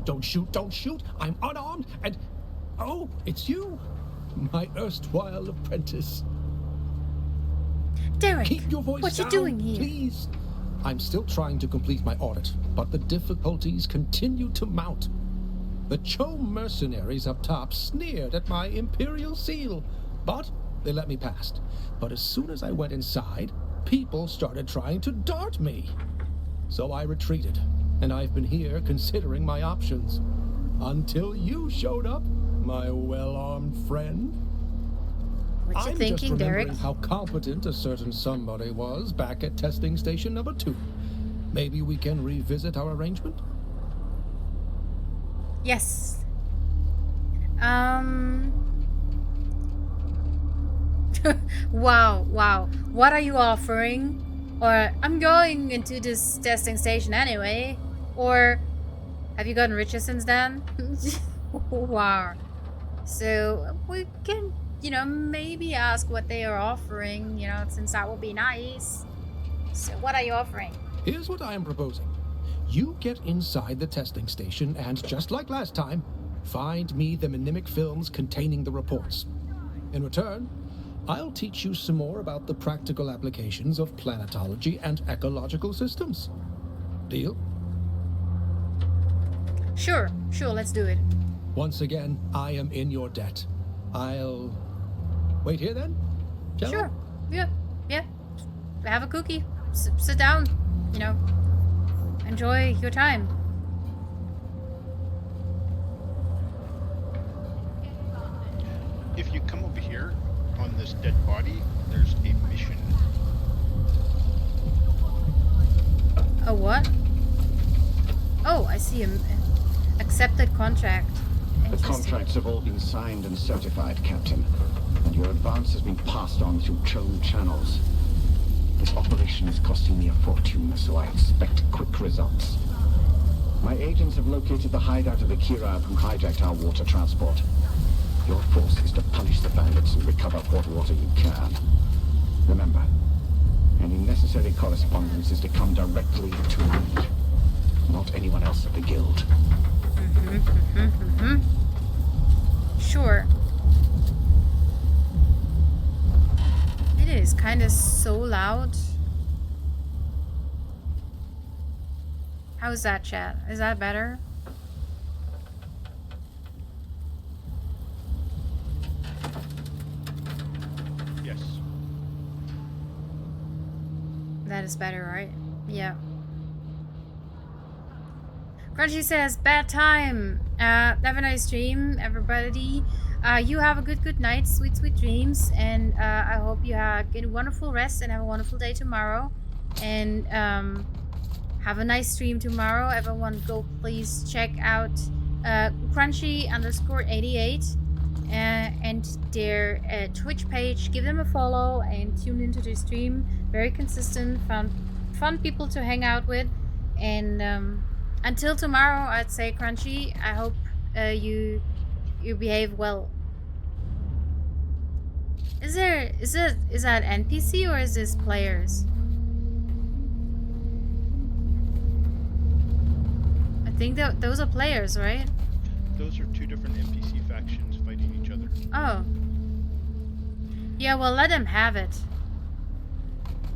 Don't shoot, I'm unarmed and... Oh, it's you, my erstwhile apprentice. Derek, Keep your voice what you down, doing here? please. I'm still trying to complete my audit, but the difficulties continue to mount. The Cho mercenaries up top sneered at my imperial seal, but they let me past. But as soon as I went inside, people started trying to dart me. So I retreated, and I've been here considering my options. Until you showed up, my well-armed friend. What you I'm thinking, just remembering Derek? how competent a certain somebody was back at testing station number 2. Maybe we can revisit our arrangement? Yes. Wow. What are you offering? Or I'm going into this testing station anyway. Or have you gotten richer since then? Wow. So we can, maybe ask what they are offering, since that would be nice. So what are you offering? Here's what I am proposing. You get inside the testing station and, just like last time, find me the mnemic films containing the reports. In return, I'll teach you some more about the practical applications of planetology and ecological systems. Deal? Sure, let's do it. Once again, I am in your debt. I'll wait here then? Shall I? Sure. Yeah. Have a cookie. Sit down. Enjoy your time. If you come over here on this dead body, there's a mission. A what? Oh, I see him. Accepted contract. The contracts have all been signed and certified, Captain. And your advance has been passed on through Chome channels. This operation is costing me a fortune, so I expect quick results. My agents have located the hideout of the Kirab who hijacked our water transport. Your force is to punish the bandits and recover what water you can. Remember, any necessary correspondence is to come directly to me, not anyone else at the Guild. Sure. It is kind of so loud. How's that, chat? Is that better? Yes. That is better, right? Yeah. Crunchy says, bad time. Have a nice dream, everybody. You have a good night, sweet dreams, and I hope you get a wonderful rest and have a wonderful day tomorrow. And have a nice stream tomorrow. Everyone, go please check out Crunchy_88 and their Twitch page. Give them a follow and tune into their stream. Very consistent, fun people to hang out with. And until tomorrow, I'd say, Crunchy, I hope you behave well. Is that NPC or is this players? I think those are players, right? Those are two different NPC factions fighting each other. Oh. Yeah, well, let them have it.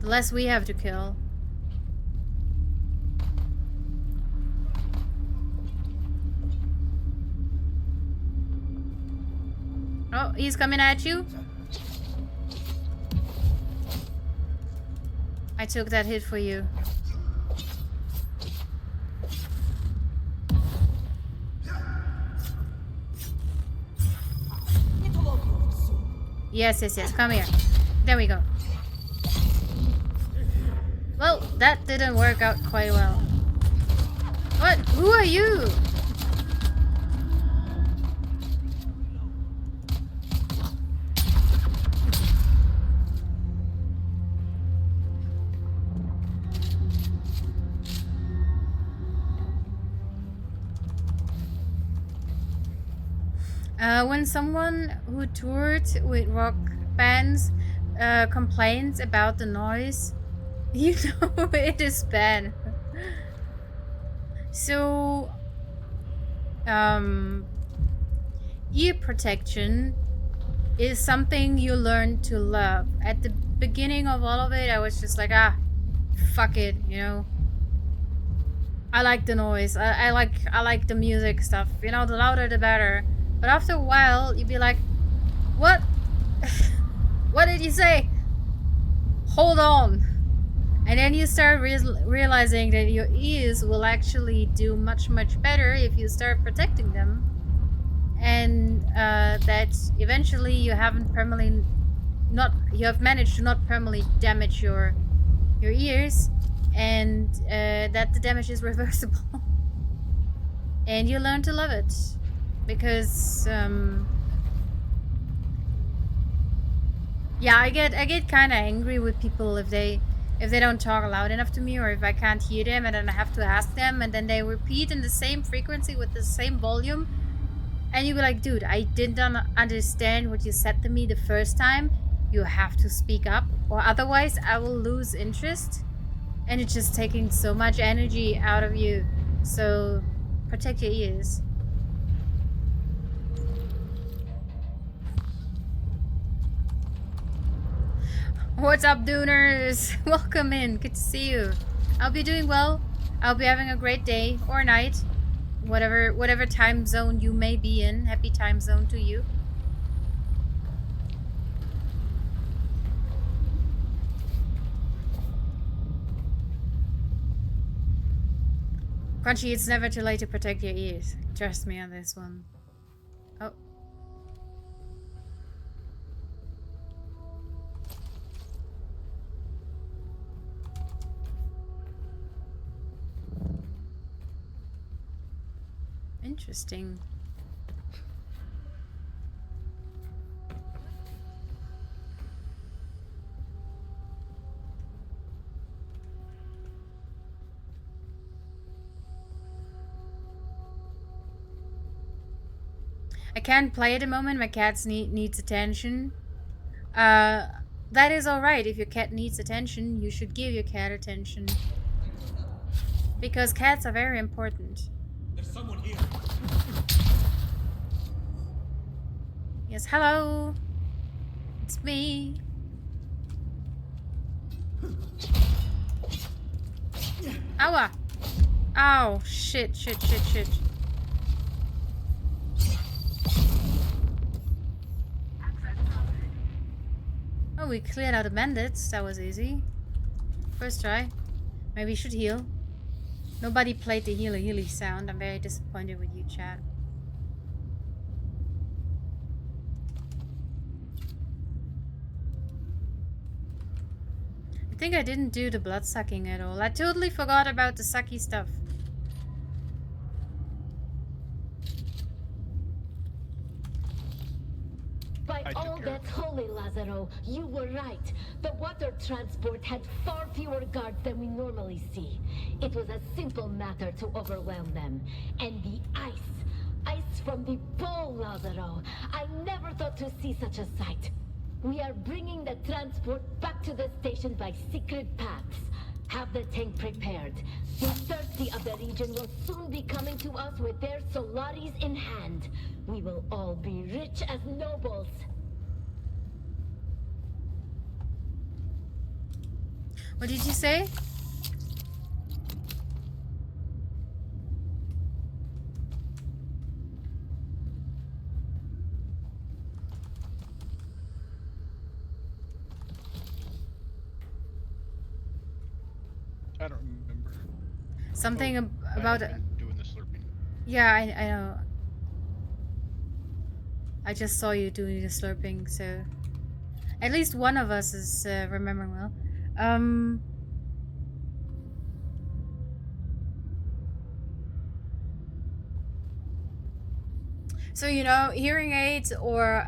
The less we have to kill. Oh, he's coming at you. I took that hit for you. Yes. Come here. There we go. Well, that didn't work out quite well. What? Who are you? When someone who toured with rock bands complains about the noise, you know it is bad. So, ear protection is something you learn to love. At the beginning of all of it, I was just like, fuck it, I like the noise. I like the music stuff. The louder the better. But after a while, you'd be like, what? What did you say? Hold on. And then you start realizing that your ears will actually do much better if you start protecting them, and that eventually you have managed to not permanently damage your ears, and that the damage is reversible. And you learn to love it, because yeah, I get kind of angry with people if they don't talk loud enough to me, or if I can't hear them and then I have to ask them, and then they repeat in the same frequency with the same volume, and you be like, dude, I didn't understand what you said to me the first time. You have to speak up, or otherwise I will lose interest, and it's just taking so much energy out of you. So protect your ears. What's up, Dooners? Welcome in. Good to see you. I hope you're doing well. I hope you're having a great day or night. Whatever time zone you may be in. Happy time zone to you. Crunchy, it's never too late to protect your ears. Trust me on this one. Oh. Interesting. I can't play at the moment. My cat needs attention. That is alright. If your cat needs attention, you should give your cat attention. Because cats are very important. There's someone here. Yes, hello. It's me. Ow! Ow! Shit. Oh, we cleared out the bandits. That was easy. First try. Maybe we should heal. Nobody played the healy sound. I'm very disappointed with you, chat. I think I didn't do the blood sucking at all. I totally forgot about the sucky stuff. By all that's holy, Lazaro, you were right. The water transport had far fewer guards than we normally see. It was a simple matter to overwhelm them. And the ice from the pole, Lazaro. I never thought to see such a sight. We are bringing the transport back to the station by secret paths. Have the tank prepared. The thirsty of the region will soon be coming to us with their Solaris in hand. We will all be rich as nobles. What did you say? I don't remember. Something about I've been doing the slurping. Yeah, I know. I just saw you doing the slurping, so at least one of us is remembering well. So hearing aids or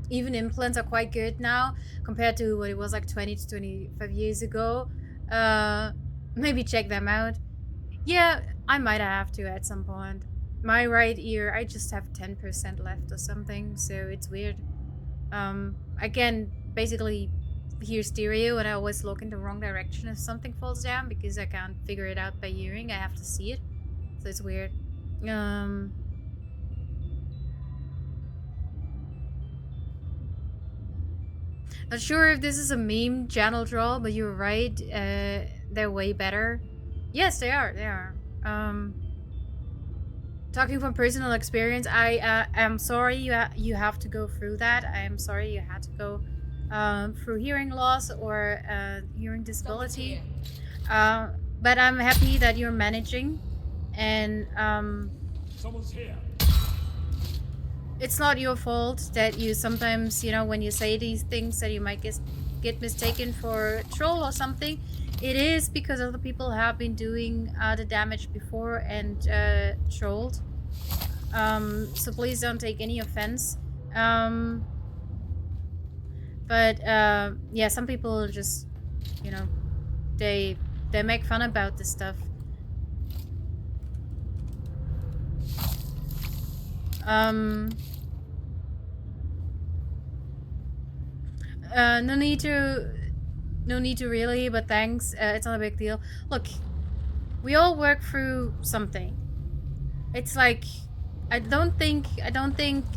even implants are quite good now compared to what it was like 20 to 25 years ago. Maybe check them out. Yeah, I might have to at some point. My right ear, I just have 10% left or something, so it's weird. I can basically hear stereo, and I always look in the wrong direction if something falls down because I can't figure it out by hearing. I have to see it, so it's weird. Not sure if this is a meme channel troll, but you're right. They're way better. Yes, they are. They are. Talking from personal experience, I am sorry you have to go through that. I am sorry you had to go through hearing loss or hearing disability. But I'm happy that you're managing, and Someone's here. it's not your fault that you sometimes, you know, when you say these things that you might get mistaken for troll or something. It is because other people have been doing the damage before and trolled. So please don't take any offense. But yeah, some people just, you know, they make fun about this stuff. No need to really, but thanks. It's not a big deal. Look, we all work through something. It's like I don't think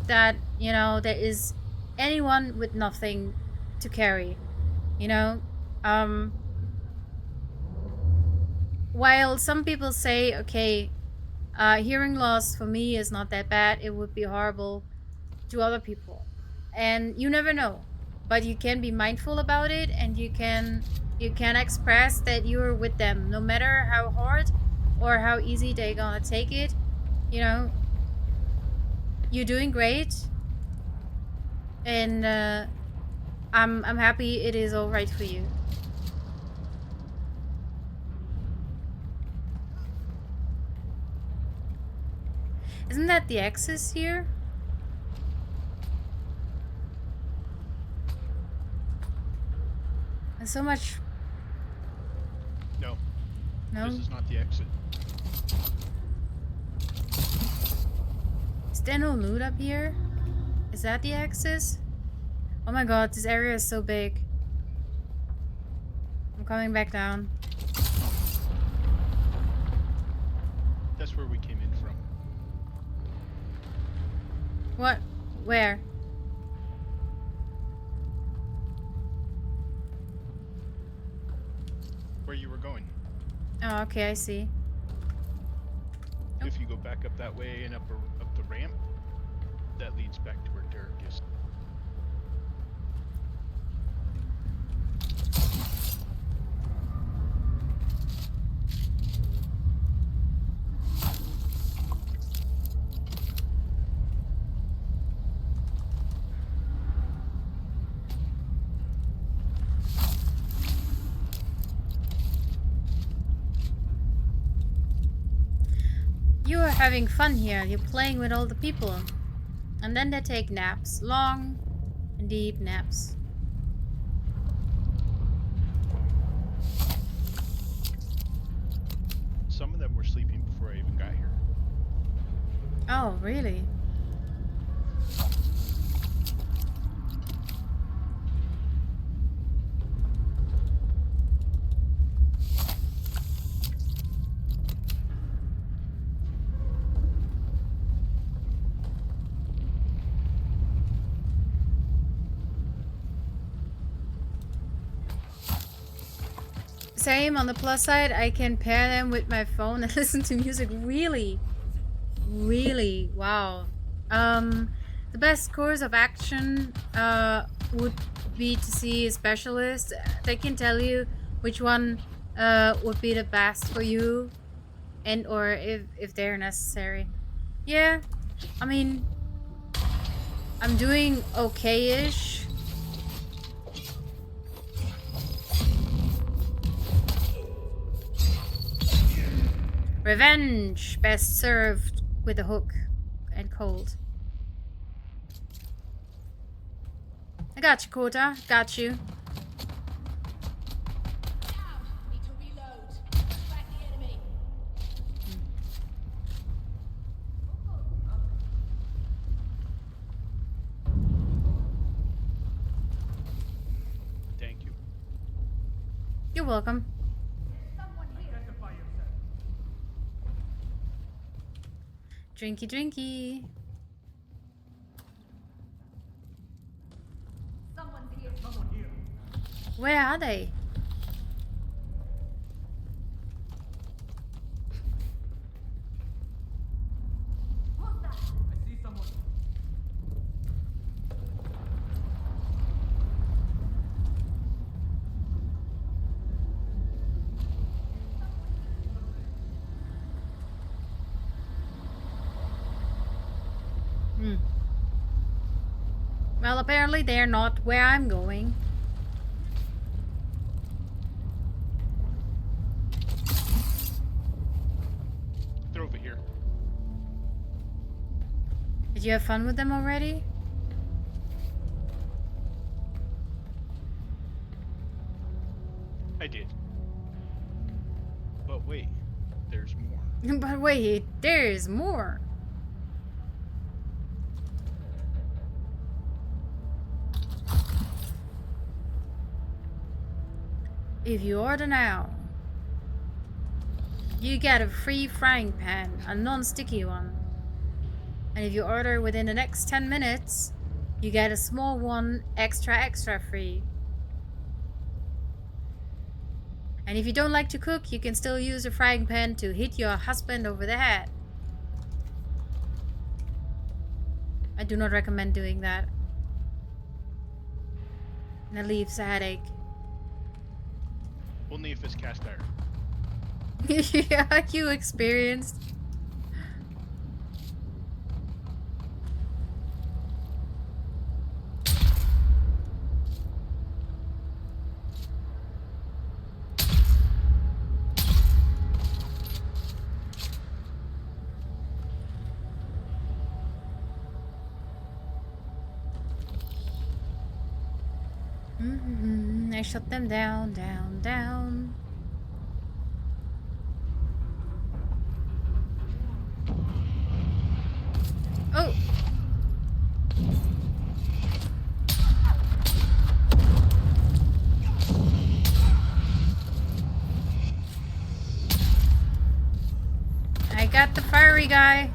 that, you know, there is anyone with nothing to carry, you know. While some people say, okay, hearing loss for me is not that bad, it would be horrible to other people, and you never know, but you can be mindful about it, and you can express that you're with them no matter how hard or how easy they're gonna take it. You know, you're doing great, and I'm happy it is all right for you. Isn't that the axis here? There's so much. No. No? This is not the exit. Is there no loot up here? Is that the axis? Oh my god, this area is so big. I'm coming back down. That's where we came in from. What? Where? Where you were going. Oh, okay, I see. If you go back up that way and up the ramp, that leads back to where Derek is. You are having fun here. You're playing with all the people. And then they take naps. Long and deep naps. Some of them were sleeping before I even got here. Oh, really? Same, on the plus side, I can pair them with my phone and listen to music. Really? Really? Wow. The best course of action would be to see a specialist. They can tell you which one would be the best for you, and or if they're necessary. Yeah, I mean, I'm doing okay-ish. Revenge best served with a hook and cold. I got you, Kota. Got you. Need to reload. Distract the enemy. Thank you. You're welcome. Drinky, drinky. Someone's here. Where are they? Who's that? I see someone. Well, apparently they're not where I'm going. They're over here. Did you have fun with them already? I did. But wait, there's more. But wait, there's more. If you order now, you get a free frying pan, a non-sticky one. And if you order within the next 10 minutes, you get a small one extra free. And if you don't like to cook, you can still use a frying pan to hit your husband over the head. I do not recommend doing that. That leaves a headache. Only if it's cast iron. Yeah, you experienced. I shut them down, down. Oh! I got the fiery guy.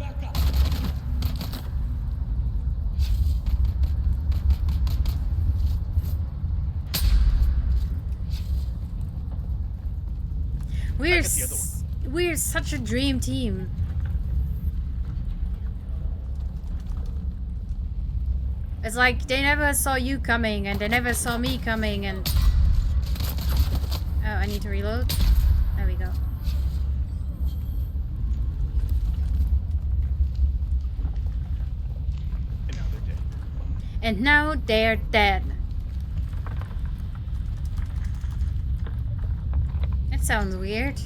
We're such a dream team. It's like they never saw you coming and they never saw me coming and... Oh, I need to reload. There we go. And now they're dead. That sounds weird.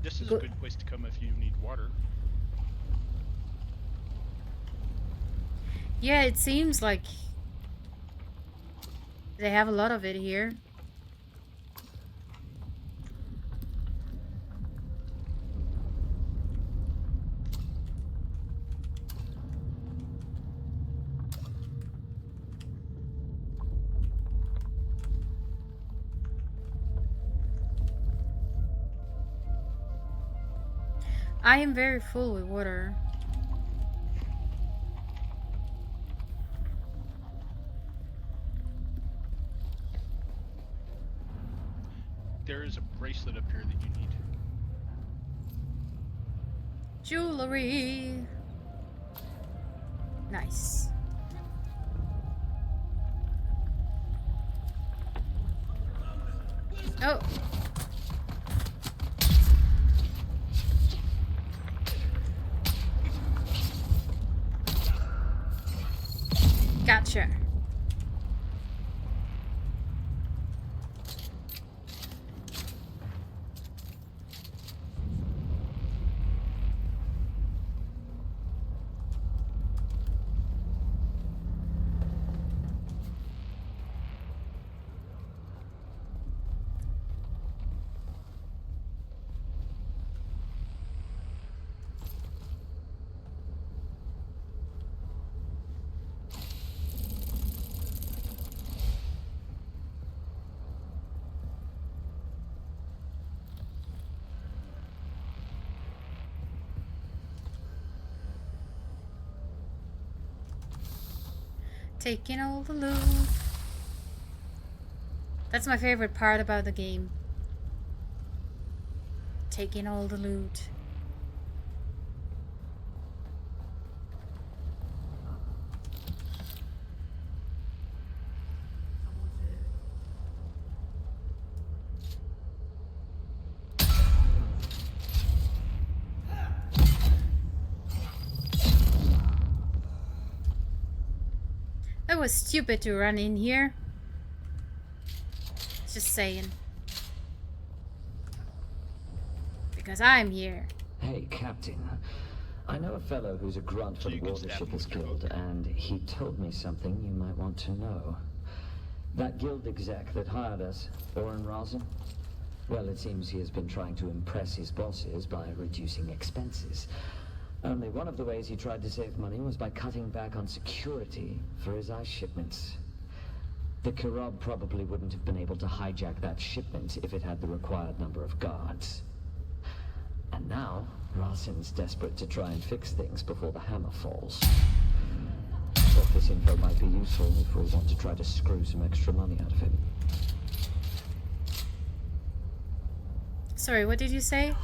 This is a good place to come if you need water. Yeah, it seems like they have a lot of it here. I am very full with water. There is a bracelet up here that you need. Jewelry. Nice. Oh. Gotcha. Taking all the loot. That's my favorite part about the game. Taking all the loot. was stupid to run in here. Just saying. Because I'm here. Hey, Captain. I know a fellow who's a grunt for So the you can stab Watershippers him with your Guild, poker. and he told me something you might want to know. That guild exec that hired us, Oren Rosin? Well, it seems he has been trying to impress his bosses by reducing expenses. Only one of the ways he tried to save money was by cutting back on security for his ice shipments. The Kirab probably wouldn't have been able to hijack that shipment if it had the required number of guards. And now, Rosin's desperate to try and fix things before the hammer falls. Thought this info might be useful if we want to try to screw some extra money out of him. Sorry, what did you say?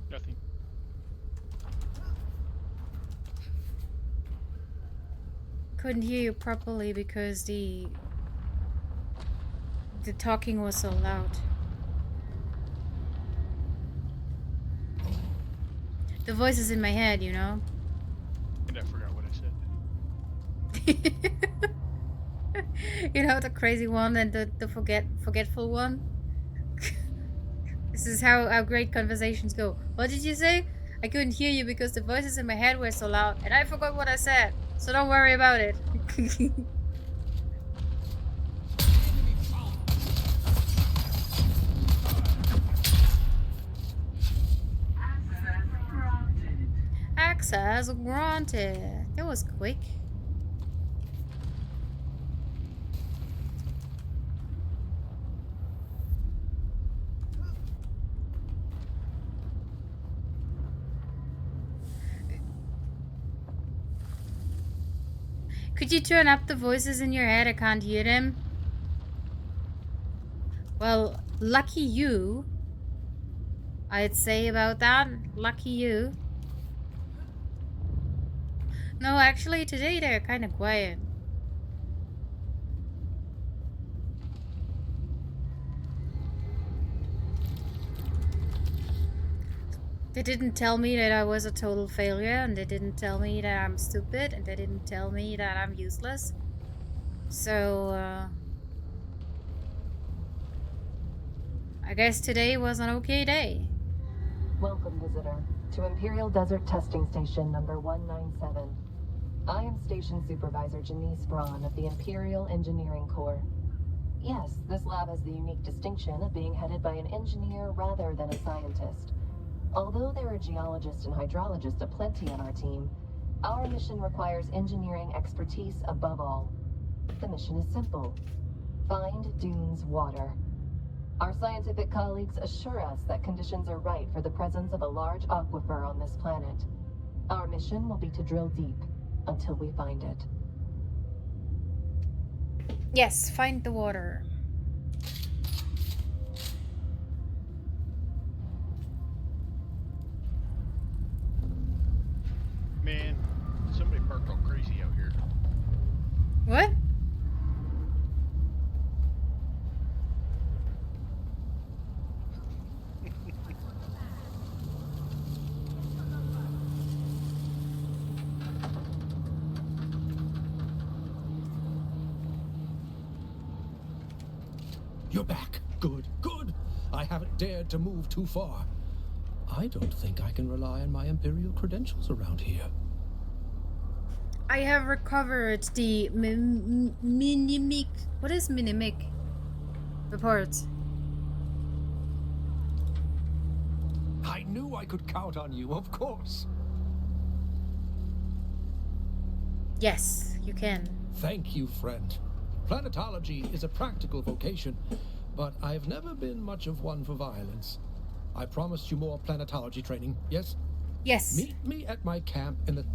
Nothing. Couldn't hear you properly because the talking was so loud. The voices in my head, you know. And I forgot what I said. You know, the crazy one and the forgetful one. This is how great conversations go. What did you say? I couldn't hear you because the voices in my head were so loud and I forgot what I said. So don't worry about it. Access granted. That was quick. Could you turn up the voices in your head? I can't hear them. Well, lucky you. I'd say about that. Lucky you. No, actually today they're kind of quiet. They didn't tell me that I was a total failure, and they didn't tell me that I'm stupid, and they didn't tell me that I'm useless. So, I guess today was an okay day. Welcome, visitor, to Imperial Desert Testing Station number 197. I am Station Supervisor Janice Braun of the Imperial Engineering Corps. Yes, this lab has the unique distinction of being headed by an engineer rather than a scientist. Although there are geologists and hydrologists aplenty on our team, our mission requires engineering expertise above all. The mission is simple. Find Dune's water. Our scientific colleagues assure us that conditions are right for the presence of a large aquifer on this planet. Our mission will be to drill deep until we find it. Yes, find the water. Man, somebody parked all crazy out here. What? You're back. Good, good. I haven't dared to move too far. I don't think I can rely on my Imperial credentials around here. I have recovered the minimic. What is minimic? Report. I knew I could count on you, of course. Yes, you can. Thank you, friend. Planetology is a practical vocation, but I've never been much of one for violence. I promised you more planetology training, yes? Yes. Meet me at my camp in the...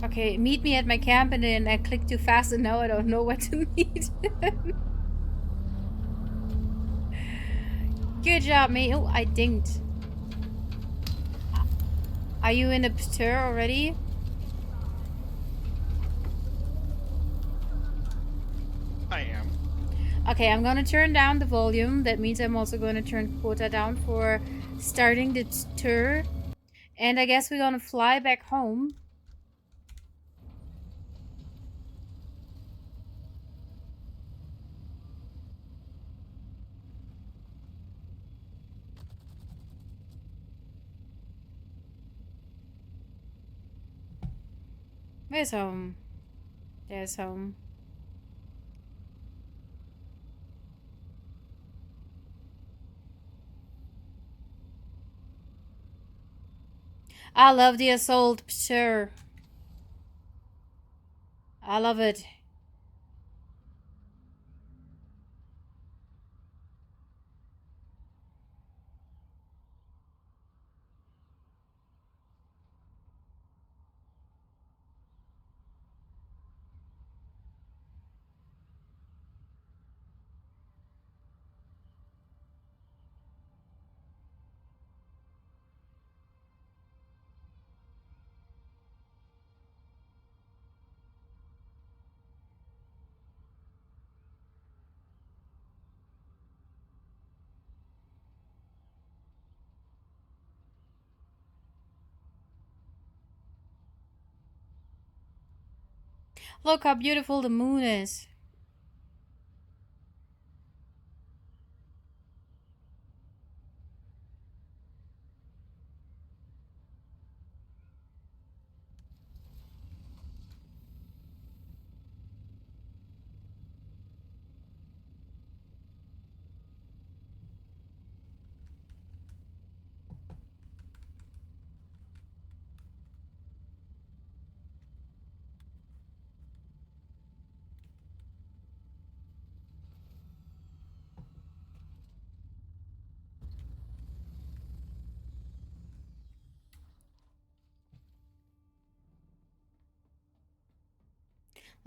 Okay, meet me at my camp, and then I clicked too fast and now I don't know what to meet. Good job, mate. Oh, I dinged. Are you in a stir already? Okay, I'm gonna turn down the volume. That means I'm also gonna turn quota down for starting the tour. And I guess we're gonna fly back home. Where's home? There's home. I love the assault, sure. I love it. Look how beautiful the moon is.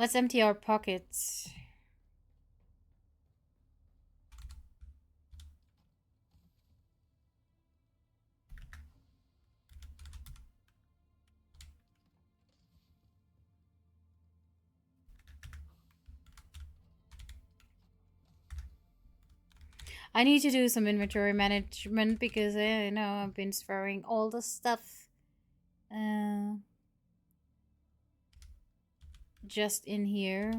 Let's empty our pockets. I need to do some inventory management because you know I've been throwing all the stuff just in here.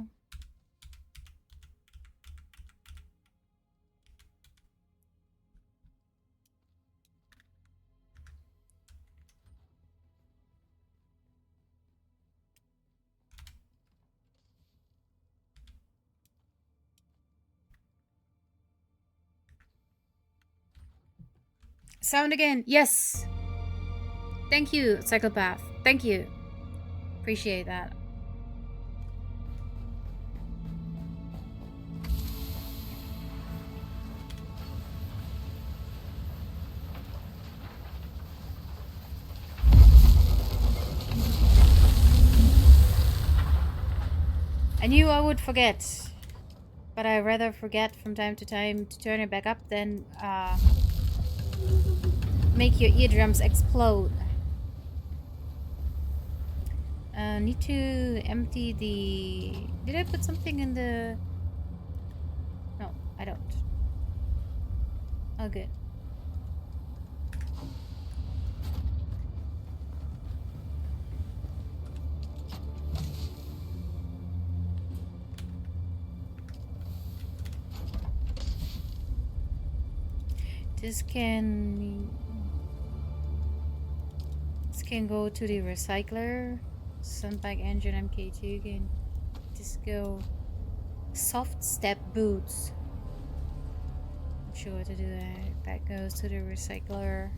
Sound again. Yes. Thank you, psychopath. Thank you. Appreciate that. I knew I would forget, but I rather forget from time to time to turn it back up than make your eardrums explode. Need to empty the... Did I put something in the... No, I don't. Oh, good. This can go to the recycler. Sunbike engine MK2 can just go. Soft step boots. Not sure what to do there. That goes to the recycler.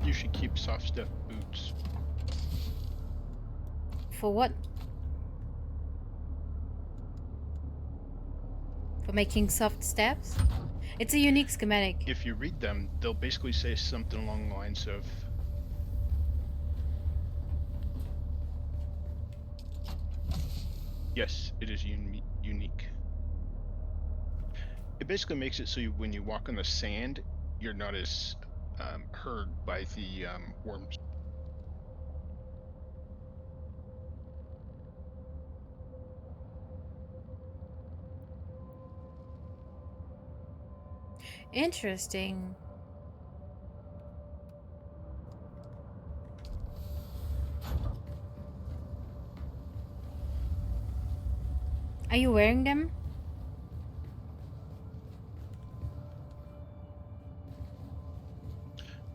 You should keep soft step boots. For what? For making soft steps? It's a unique schematic. If you read them, they'll basically say something along the lines of... Yes, it is unique. It basically makes it so when you walk on the sand, you're not as hurt by the worms. Interesting. Are you wearing them?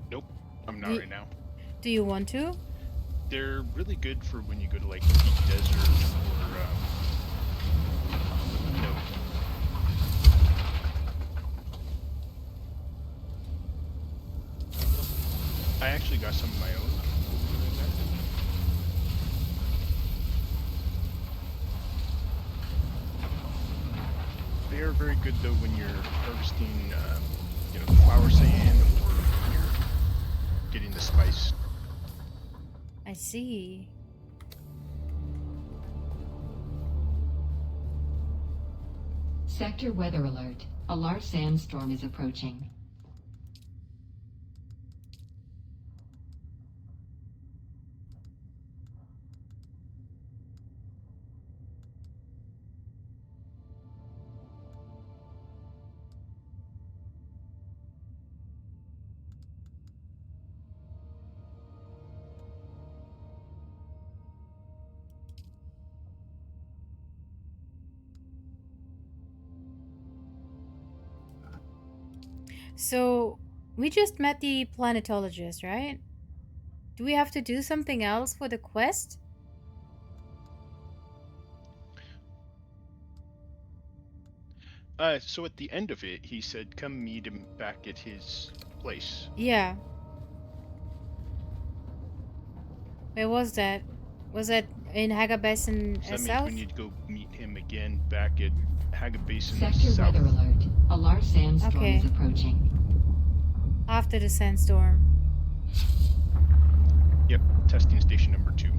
Nope, I'm not Do, right now. do you want to? They're really good for when you go to like the deep desert or no. I actually got some of my own. They are very good though when you're harvesting, flower sand or when you're getting the spice. I see. Sector weather alert. A large sandstorm is approaching. So, we just met the planetologist, right? Do we have to do something else for the quest? So at the end of it, he said, come meet him back at his place. Yeah. Where was that? Was that in Haga Basin So that means South? we need to go meet him again back at Haga Basin Sector South. weather alert. A large sandstorm Okay. is approaching. After the sandstorm. Yep, testing station number 2.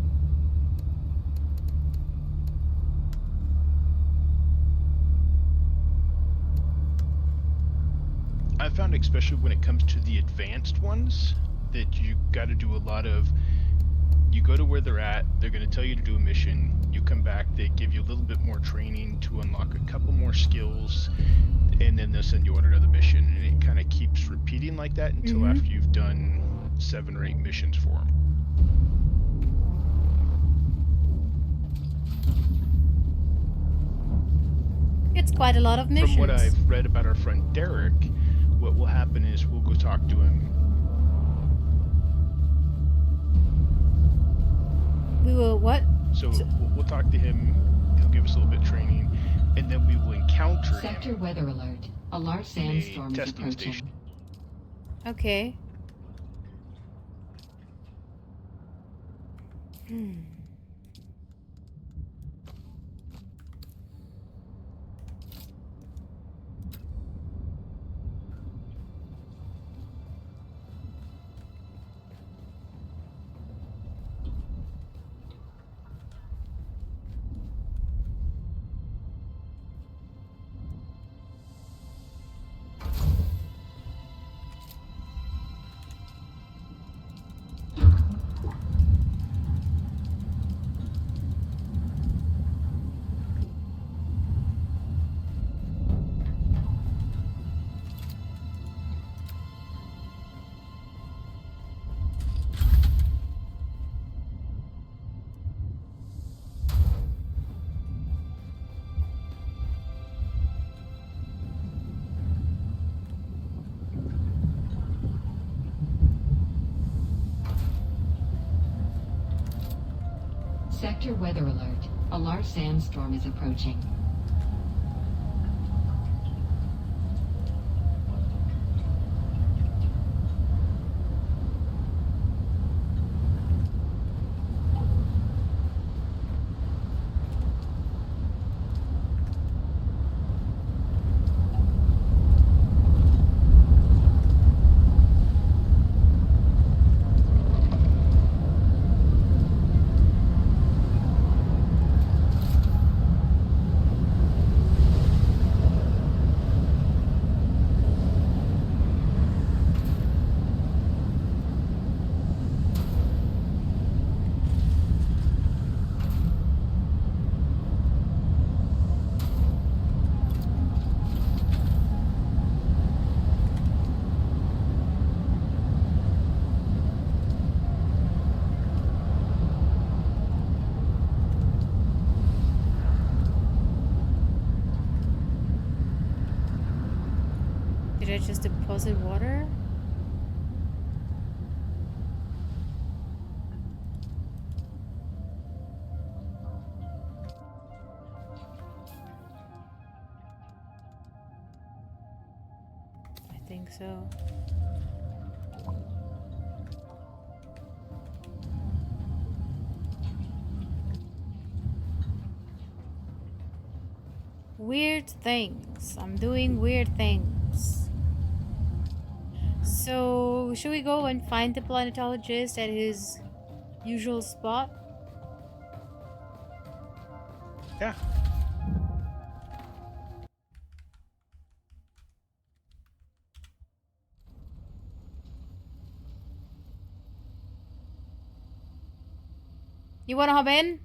I found, especially when it comes to the advanced ones, that you got to do a lot of. You go to where they're at, they're going to tell you to do a mission, you come back, they give you a little bit more training to unlock a couple more skills, and then they'll send you on another mission, and it kind of keeps repeating like that until after you've done 7 or 8 missions for them. It's quite a lot of missions. From what I've read about our friend Derek, what will happen is we'll go talk to him. We will what? So we'll talk to him, he'll give us a little bit of training, and then we will encounter Sector him weather alert. A large sandstorm is testing approaching. station. Okay. Sector weather alert. A large sandstorm is approaching. I just deposit water? I think so. Weird things. I'm doing weird things. So, should we go and find the planetologist at his usual spot? Yeah. You wanna hop in?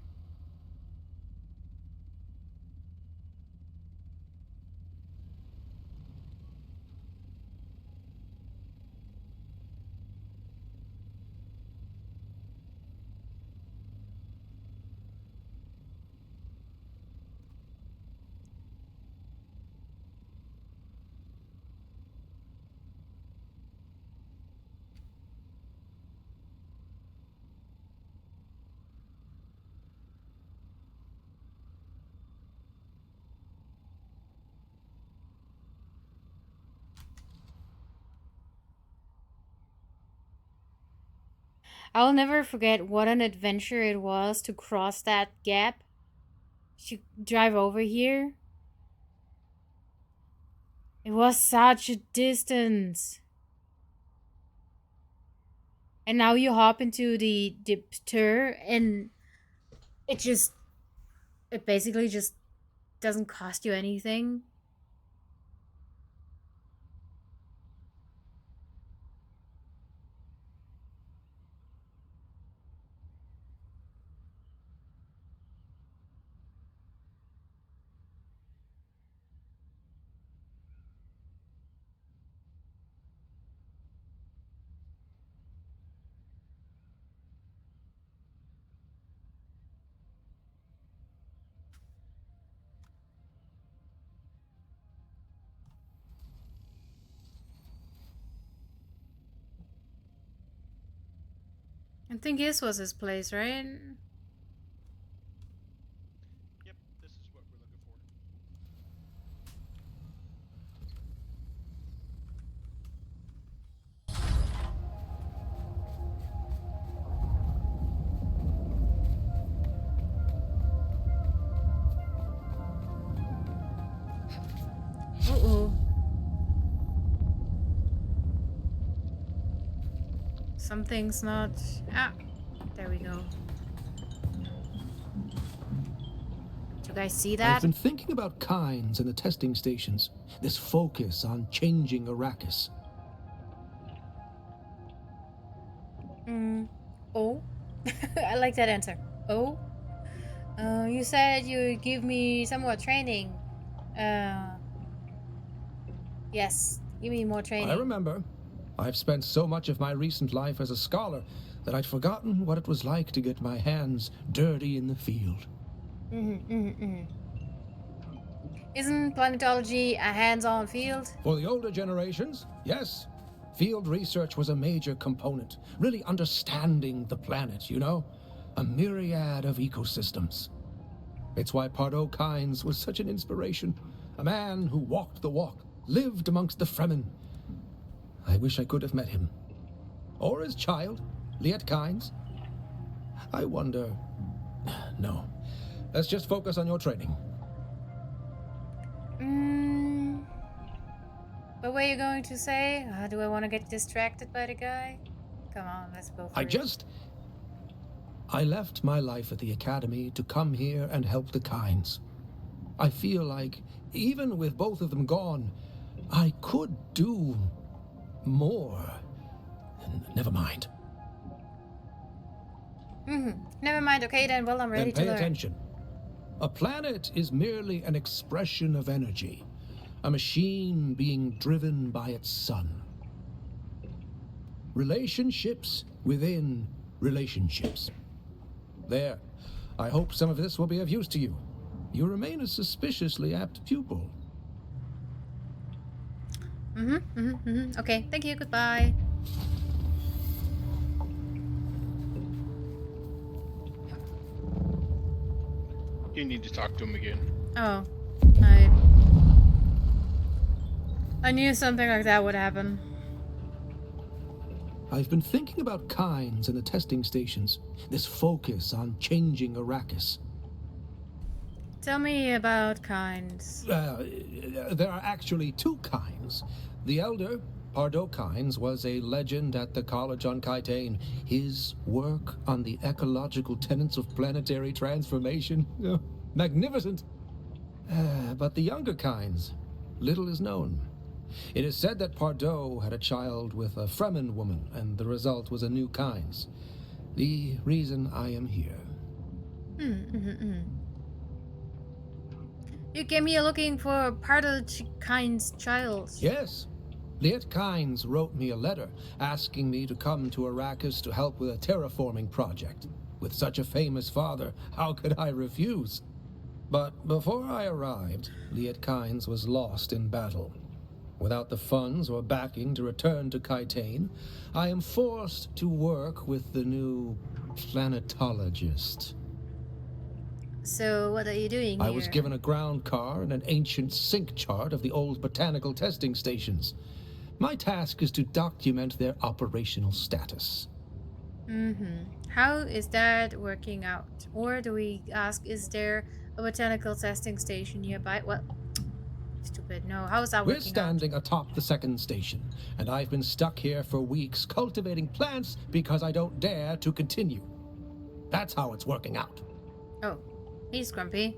I'll never forget what an adventure it was to cross that gap. To drive over here. It was such a distance. And now you hop into the dipter and it basically just doesn't cost you anything. I think this was his place, right? Yep, this is what we're looking for. Uh-oh. Something's not... Ah, there we go. Do you guys see that? I've been thinking about Kynes and the testing stations. This focus on changing Arrakis. Oh? I like that answer. Oh? You said you would give me some more training. Yes. Give me more training. I remember. I've spent so much of my recent life as a scholar that I'd forgotten what it was like to get my hands dirty in the field. Isn't planetology a hands-on field? For the older generations, yes. Field research was a major component. Really understanding the planet, you know? A myriad of ecosystems. It's why Pardo Kynes was such an inspiration. A man who walked the walk, lived amongst the Fremen. I wish I could have met him. Or his child, Liet Kynes. I wonder... No. Let's just focus on your training. What were you going to say? Do I want to get distracted by the guy? Come on, let's go for it. I left my life at the Academy to come here and help the Kynes. I feel like, even with both of them gone, I could do more. Never mind. Never mind, okay then, well, I'm ready to Then learn. pay attention. A planet is merely an expression of energy. A machine being driven by its sun. Relationships within relationships. There. I hope some of this will be of use to you. You remain a suspiciously apt pupil. Okay, thank you, goodbye. You need to talk to him again. Oh, I... I knew something like that would happen. I've been thinking about kinds and the testing stations. This focus on changing Arrakis. Tell me about kinds. There are actually two kinds. The elder, Pardo Kynes, was a legend at the college on Kaitane. His work on the ecological tenets of planetary transformation, magnificent. But the younger Kynes, little is known. It is said that Pardo had a child with a Fremen woman, and the result was a new Kynes. The reason I am here. You came here looking for part of Kind's child. Yes. Liet Kynes wrote me a letter asking me to come to Arrakis to help with a terraforming project. With such a famous father, how could I refuse? But before I arrived, Liet Kynes was lost in battle. Without the funds or backing to return to Kaitane, I am forced to work with the new planetologist. So what are you doing here? I was given a ground car and an ancient sync chart of the old botanical testing stations. My task is to document their operational status. How is that working out? Or do we ask, is there a botanical testing station nearby? Well, stupid. No, how is that working We're standing atop the second station, and I've been stuck here for weeks cultivating plants because I don't dare to continue. That's how it's working out. Oh, he's grumpy.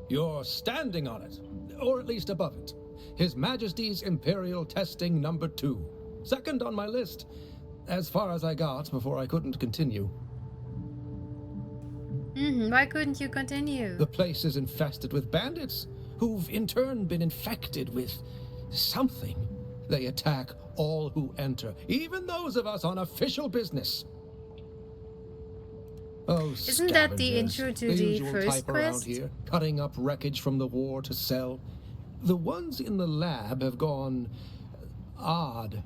You're standing on it, or at least above it. His Majesty's Imperial Testing Number 2. Second on my list, as far as I got before I couldn't continue. Why couldn't you continue? The place is infested with bandits, who've in turn been infected with something. They attack all who enter, even those of us on official business. Oh, isn't that the intro to the usual first type around quest? here, cutting up wreckage from the war to sell. The ones in the lab have gone odd.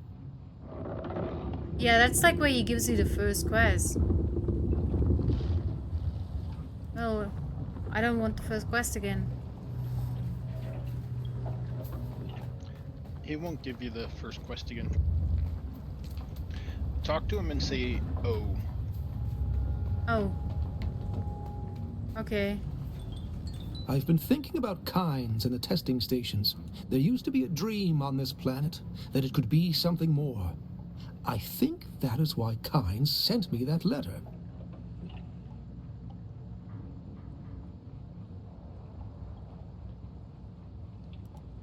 Yeah, that's like where he gives you the first quest. Well, I don't want the first quest again. He won't give you the first quest again. Talk to him and say, oh. Oh. Okay. I've been thinking about Kynes and the testing stations. There used to be a dream on this planet, that it could be something more. I think that is why Kynes sent me that letter.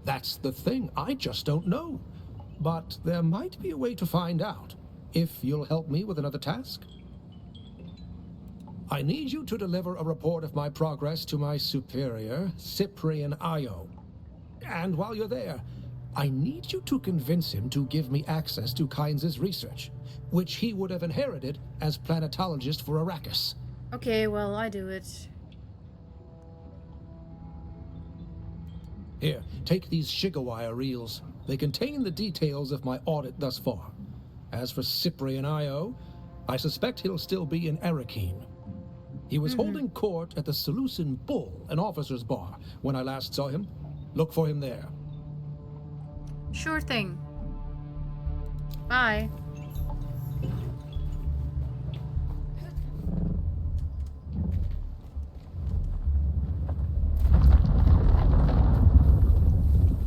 That's the thing, I just don't know. But there might be a way to find out, if you'll help me with another task. I need you to deliver a report of my progress to my superior, Cyprian Io. And while you're there, I need you to convince him to give me access to Kynes' research, which he would have inherited as planetologist for Arrakis. Okay, well, I do it. Here, take these Shigawire reels. They contain the details of my audit thus far. As for Cyprian Io, I suspect he'll still be in Arrakeen. He was holding court at the Seleucid Bull, an officer's bar, when I last saw him. Look for him there. Sure thing. Bye.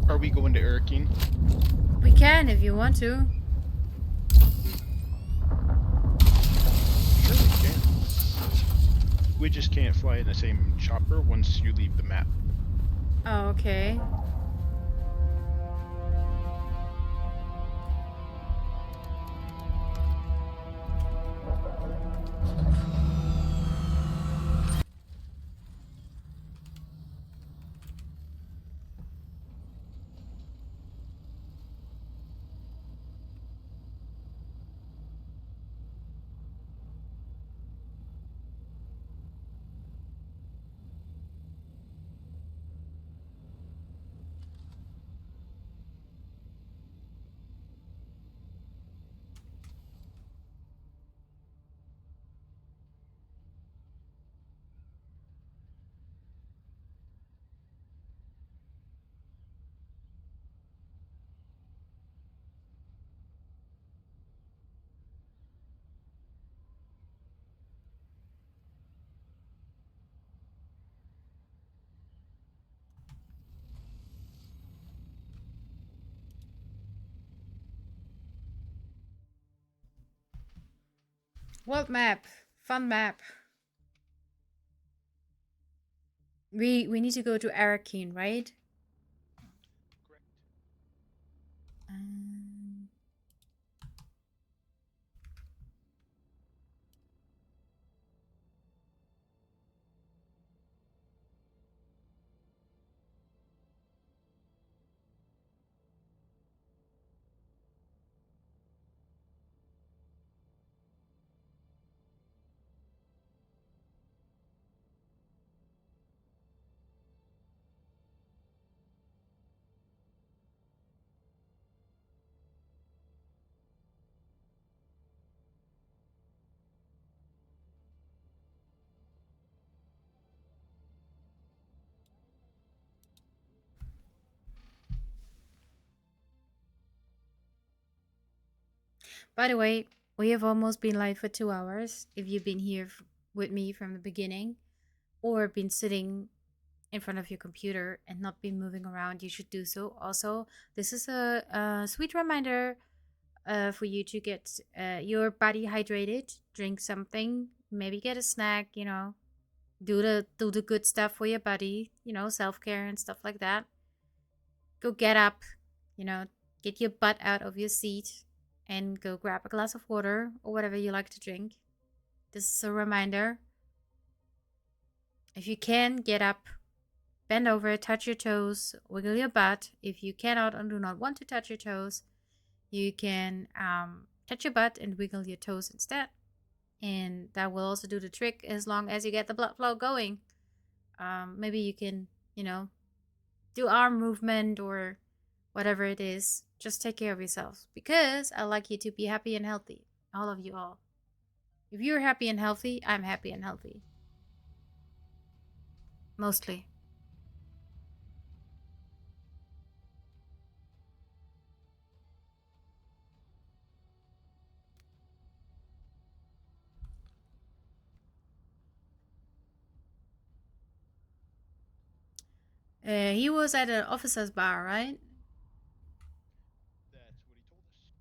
Are we going to Arrakeen? We can if you want to. Sure we can. We just can't fly in the same chopper once you leave the map. Oh, okay. What map? Fun map. We need to go to Arakeen, right? Correct. Um, By the way, we have almost been live for 2 hours. If you've been here with me from the beginning, or been sitting in front of your computer and not been moving around, you should do so. Also, this is a sweet reminder for you to get your body hydrated. Drink something, maybe get a snack. Do the good stuff for your body. Self care and stuff like that. Go get up. Get your butt out of your seat and go grab a glass of water or whatever you like to drink. This is a reminder. If you can, get up, bend over, touch your toes, wiggle your butt. If you cannot and do not want to touch your toes, you can touch your butt and wiggle your toes instead. And that will also do the trick as long as you get the blood flow going. Maybe you can, do arm movement or whatever it is. Just take care of yourselves because I like you to be happy and healthy. All of you all. If you're happy and healthy, I'm happy and healthy. Mostly. He was at an officer's bar, right? That's what he told us.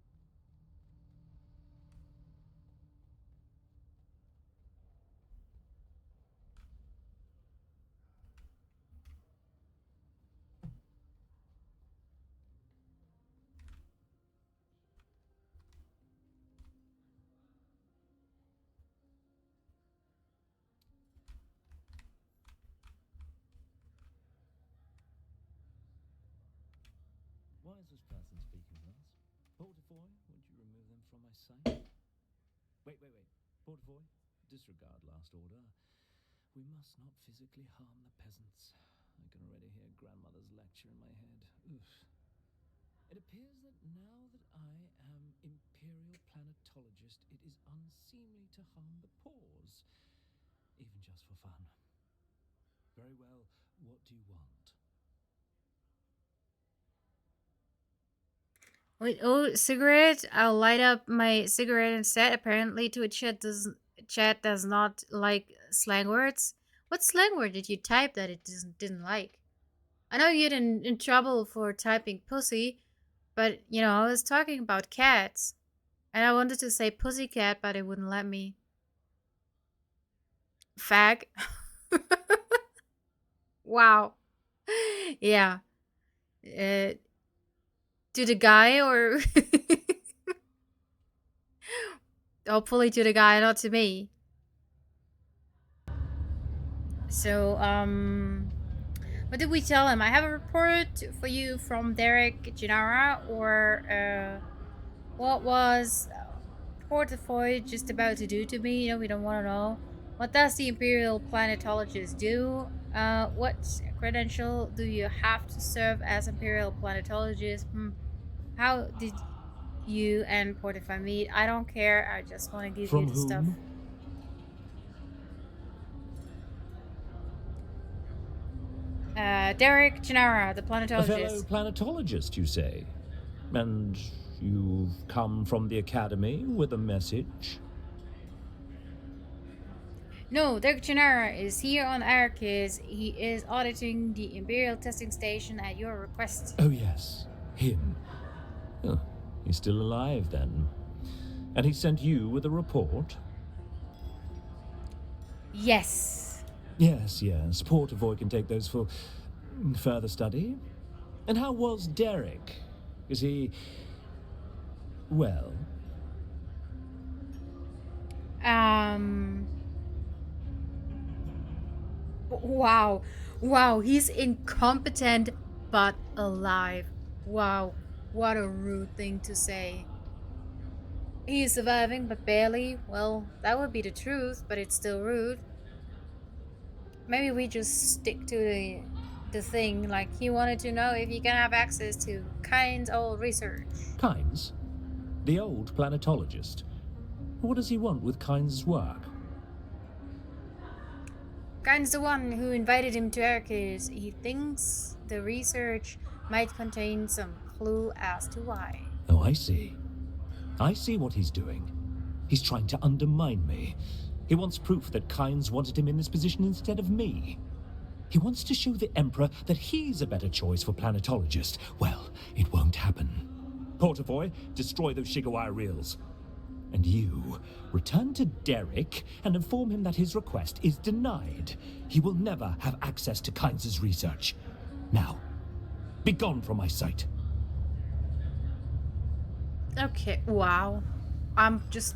Why is this person speaking with us? Portafoy, would you remove them from my sight? Wait. Portafoy, disregard last order. We must not physically harm the peasants. I can already hear grandmother's lecture in my head. Oof. It appears that now that I am Imperial Planetologist, it is unseemly to harm the paws, even just for fun. Very well, what do you want? Wait, cigarette? I'll light up my cigarette instead. Apparently, Twitch chat does not like slang words. What slang word did you type that it didn't like? I know you're in trouble for typing pussy, but I was talking about cats, and I wanted to say pussycat, but it wouldn't let me. Fag. Wow. Yeah. To the guy or hopefully to the guy, not to me. So, what did we tell him? I have a report for you from Derek Gennara, or what was Portafoy just about to do to me? We don't want to know. What does the Imperial Planetologist do? What credential do you have to serve as Imperial Planetologist? How did you and Portafoy meet? I don't care. I just want to give you the stuff. Derek Gennara, the planetologist. A fellow planetologist, you say? And you've come from the Academy with a message? No, Derek Gennara is here on Arrakis. He is auditing the Imperial testing station at your request. Oh yes, him. Oh, he's still alive then. And he sent you with a report? Yes. Yes, yes. Portavoy can take those for further study. And how was Derek? Is he... well? Wow. Wow, he's incompetent but alive. Wow, what a rude thing to say. He is surviving but barely. Well, that would be the truth, but it's still rude. Maybe we just stick to the thing, like he wanted to know if you can have access to Kyne's old research. Kynes? The old planetologist? What does he want with Kynes' work? Kyne's the one who invited him to Arrakis. He thinks the research might contain some clue as to why. Oh, I see. I see what he's doing. He's trying to undermine me. He wants proof that Kynes wanted him in this position instead of me. He wants to show the Emperor that he's a better choice for planetologist. Well, it won't happen. Portavoy, destroy those Shigawire reels. And you, return to Derek and inform him that his request is denied. He will never have access to Kynes' research. Now, be gone from my sight. Okay, wow. I'm just...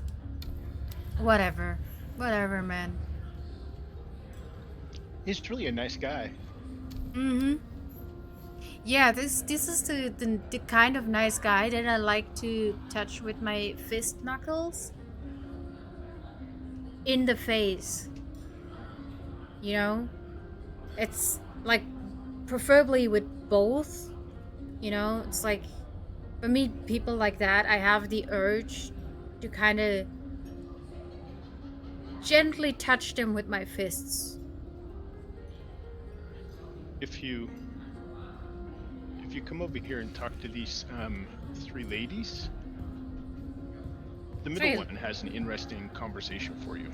Whatever. Whatever, man. He's really a nice guy. Mm-hmm. Yeah, this is the kind of nice guy that I like to touch with my fist knuckles. In the face. You know? It's like, preferably with both. You know? It's like, for me, people like that, I have the urge to kind of gently touch them with my fists. If you come over here and talk to these three ladies, the middle one has an interesting conversation for you.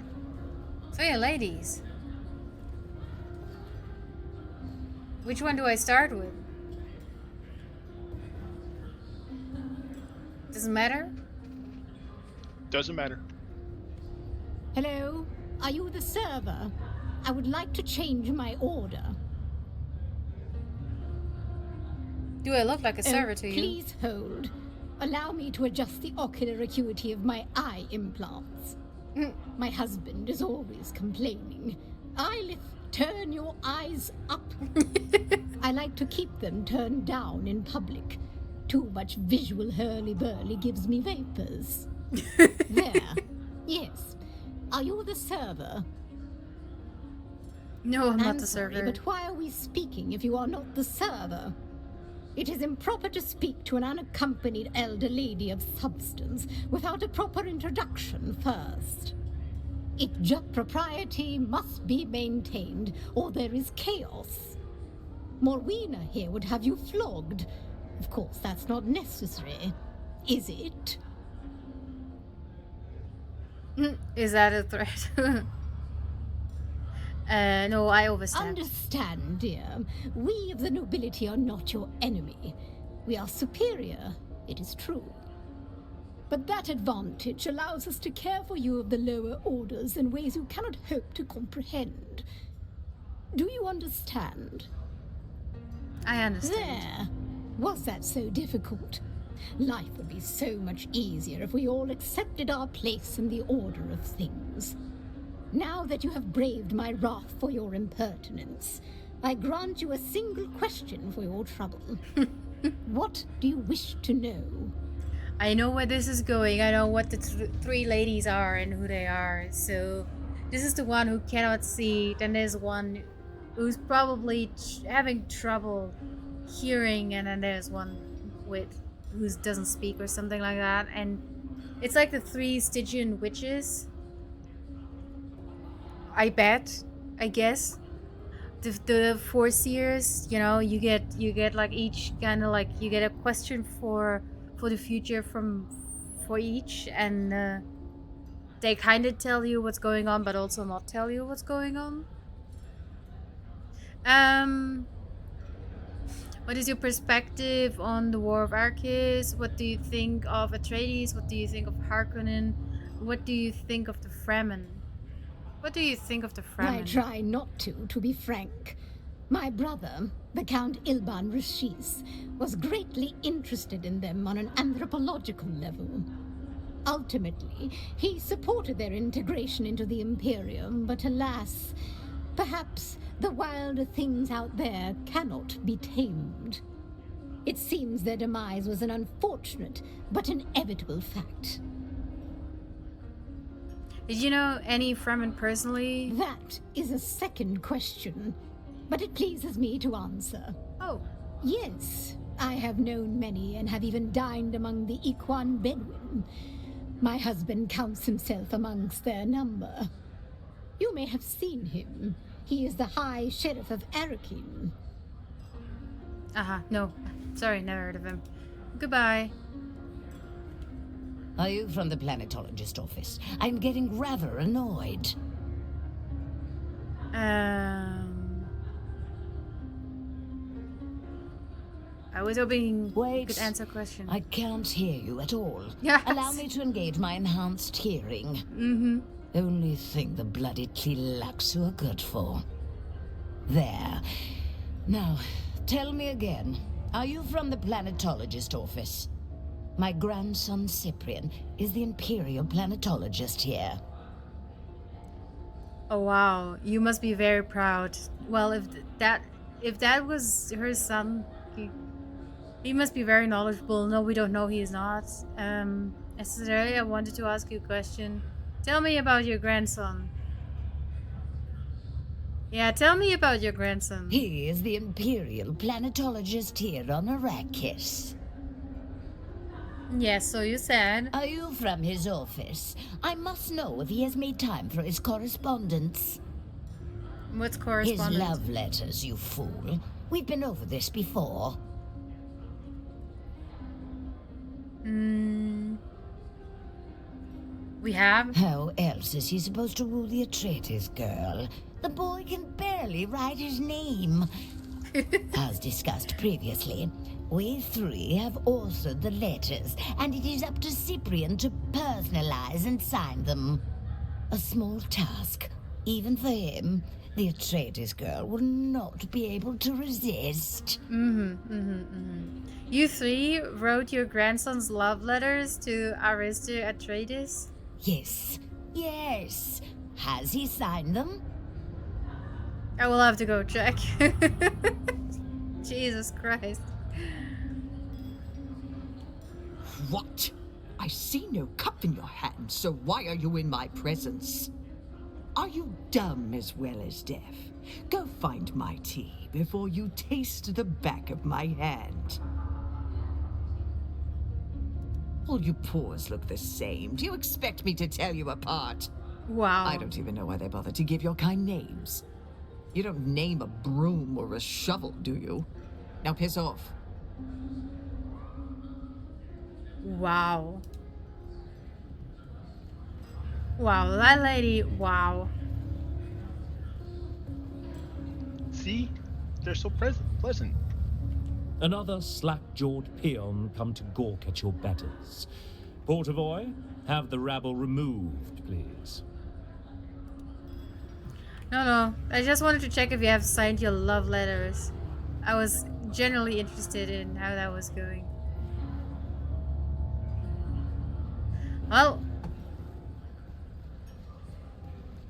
Three ladies. Which one do I start with? Doesn't matter? Doesn't matter. Hello? Are you the server? I would like to change my order. Do I look like a server to you? Please hold. Allow me to adjust the ocular acuity of my eye implants. My husband is always complaining. Eyelid, turn your eyes up. I like to keep them turned down in public. Too much visual hurly-burly gives me vapors. There. Yes. Are you the server? No, I'm not the sorry, server. but why are we speaking if you are not the server? It is improper to speak to an unaccompanied elder lady of substance without a proper introduction first. Propriety must be maintained, or there is chaos. Morwena here would have you flogged. Of course, that's not necessary, is it? Is that a threat? No, I overstepped. Understand, dear. We of the nobility are not your enemy. We are superior, it is true. But that advantage allows us to care for you of the lower orders in ways you cannot hope to comprehend. Do you understand? I understand. There. Was that so difficult? Life would be so much easier if we all accepted our place in the order of things. Now that you have braved my wrath for your impertinence, I grant you a single question for your trouble. What do you wish to know? I know where this is going. I know what the three ladies are and who they are. So this is the one who cannot see. Then there's one who's probably having trouble hearing, and then there's one who doesn't speak or something like that. And it's like the three Stygian witches. I guess. The four seers, you know, you get like each kind of like, you get a question for the future for each, and they kind of tell you what's going on, but also not tell you what's going on. What is your perspective on the War of Arrakis? What do you think of Atreides? What do you think of Harkonnen? What do you think of the Fremen? What do you think of the I Fremen? try not to be frank. My brother, the Count Ilban Rashis, was greatly interested in them on an anthropological level. Ultimately, he supported their integration into the Imperium, but alas, perhaps the wilder things out there cannot be tamed. It seems their demise was an unfortunate but inevitable fact. Did you know any Fremen personally? That is a second question, but it pleases me to answer. Oh. Yes, I have known many and have even dined among the Iquan Bedouin. My husband counts himself amongst their number. You may have seen him. He is the High Sheriff of Arakin. No. Sorry, never heard of him. Goodbye. Are you from the planetologist office? I'm getting rather annoyed. I was hoping you could answer questions. I can't hear you at all. Yes. Allow me to engage my enhanced hearing. Mm-hmm. Only thing the bloody Tlilaxu are good for. There. Now, tell me again. Are you from the planetologist office? My grandson Cyprian is the Imperial planetologist here. Oh wow, you must be very proud. Well, if that was her son, he must be very knowledgeable. No, we don't know he is not. Necessarily, I wanted to ask you a question. Tell me about your grandson. Yeah, tell me about your grandson. He is the Imperial planetologist here on Arrakis. Yes, so you said. Are you from his office? I must know if he has made time for his correspondence. What's correspondence? His love letters, you fool. We've been over this before. We have? How else is he supposed to woo the Atreides girl? The boy can barely write his name. As discussed previously, we three have authored the letters, and it is up to Cyprian to personalize and sign them. A small task, even for him. The Atreides girl will not be able to resist. You three wrote your grandson's love letters to Aristo Atreides? Yes, yes. Has he signed them? I will have to go check. Jesus Christ. What? I see no cup in your hand, so why are you in my presence? Are you dumb as well as deaf? Go find my tea before you taste the back of my hand. All you paws look the same. Do you expect me to tell you apart? Wow. I don't even know why they bother to give your kind names. You don't name a broom or a shovel, do you? Now piss off. Wow. Wow, that lady, wow. See? They're so pleasant. Another slack-jawed peon come to gawk at your betters. Portavoy, have the rabble removed, please. No. I just wanted to check if you have signed your love letters. I was generally interested in how that was going. Well,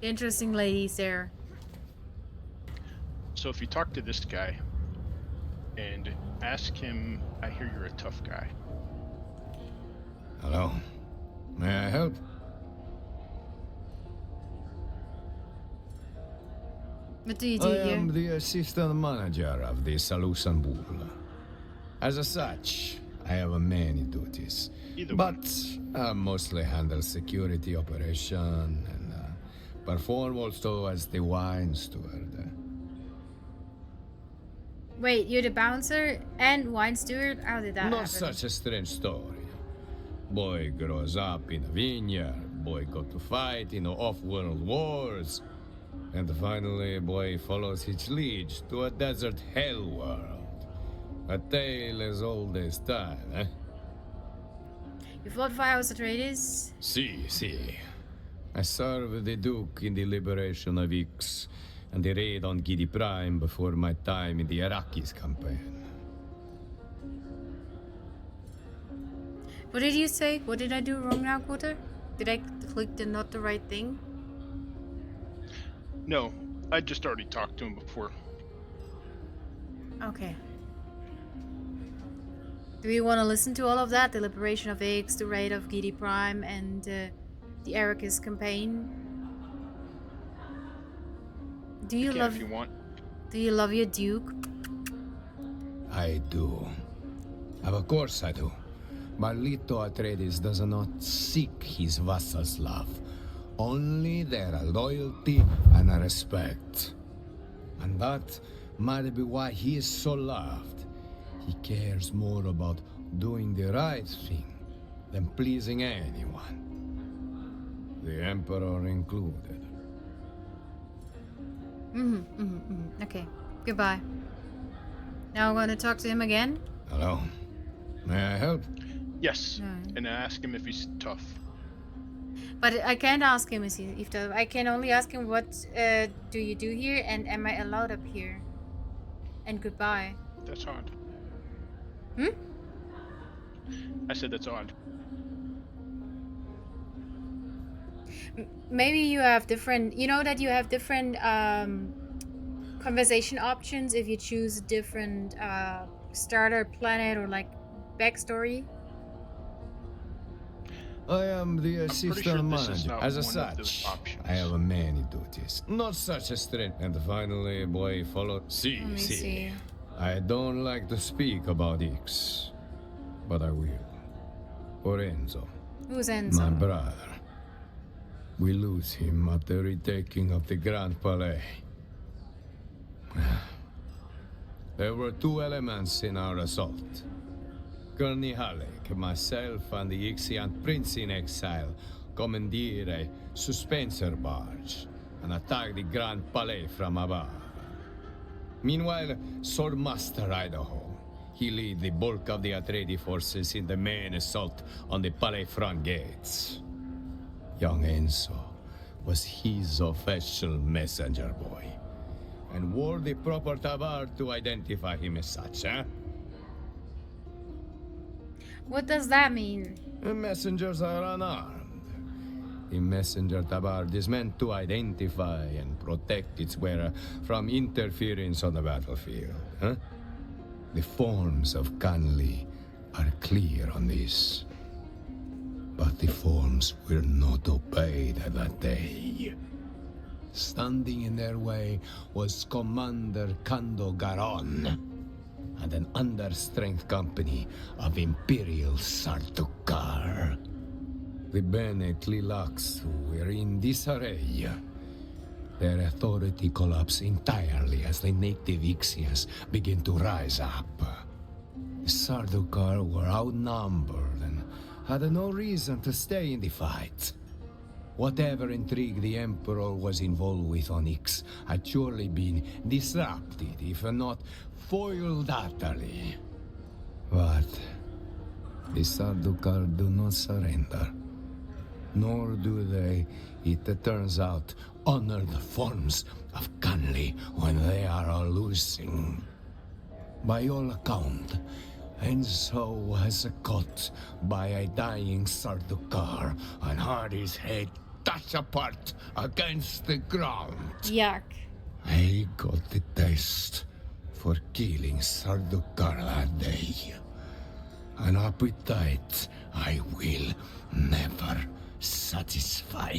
interesting ladies there. So if you talk to this guy and ask him, I hear you're a tough guy. Hello. May I help? What do you do I here? am the assistant manager of the Salusan Bull. As such, I have many duties. But I mostly handle security operation and perform also as the wine steward. Wait, you're the bouncer and wine steward? How did that Not happen? such a strange story. Boy grows up in a vineyard, boy got to fight in off-world wars, and finally boy follows his liege to a desert hell world. A tale as old as time, eh? You fought for House Atreides? Si. I served the Duke in the liberation of Ix and the raid on Gidi Prime before my time in the Iraqis campaign. What did you say? What did I do wrong now, Quarter? Did I click the not the right thing? No, I just already talked to him before. Okay. Do we want to listen to all of that? The liberation of Ix, the raid of Gidi Prime, and the Arrakis campaign? Do you love? If you want. Do you love your Duke? I do. Of course I do. Marlito Atreides does not seek his vassals' love, only their loyalty and respect. And that might be why he is so loved. He cares more about doing the right thing than pleasing anyone. The Emperor included. Okay, goodbye. Now I'm gonna talk to him again. Hello. May I help? Yes, and I ask him if he's tough. But I can't ask him if I can only ask him what do you do here and am I allowed up here? And goodbye. That's odd. Hmm? I said that's odd. Maybe you have different, you know that you have different conversation options if you choose different starter planet or like backstory. I am the assistant manager. As such, I have many duties. Not such a strength. And finally, boy, follow. See. I don't like to speak about Ix, but I will. For Enzo. Who's Enzo? My brother. We lose him at the retaking of the Grand Palais. There were two elements in our assault. Gurney Halleck, myself, and the Ixian prince in exile commandeer a suspenser barge and attack the Grand Palais from above. Meanwhile, Swordmaster Idaho, he lead the bulk of the Atreides forces in the main assault on the Palais front gates. Young Enzo was his official messenger boy, and wore the proper tabard to identify him as such, eh? What does that mean? Messengers are unarmed. The messenger tabard is meant to identify and protect its wearer from interference on the battlefield, huh? The forms of Canly are clear on this. But the forms were not obeyed that day. Standing in their way was Commander Kando Garon and an understrength company of Imperial Sardaukar. The Bene Tlilax were in disarray. Their authority collapsed entirely as the native Ixians began to rise up. The Sardaukar were outnumbered and had no reason to stay in the fight. Whatever intrigue the Emperor was involved with on Ix had surely been disrupted, if not foiled utterly. But the Sardaukar do not surrender. Nor do they, it turns out, honor the forms of Canly when they are losing. By all account, Enzo was caught by a dying Sardaukar and had his head touched apart against the ground. Yuck. I got the taste for killing Sardaukar that day. An appetite I will never satisfy.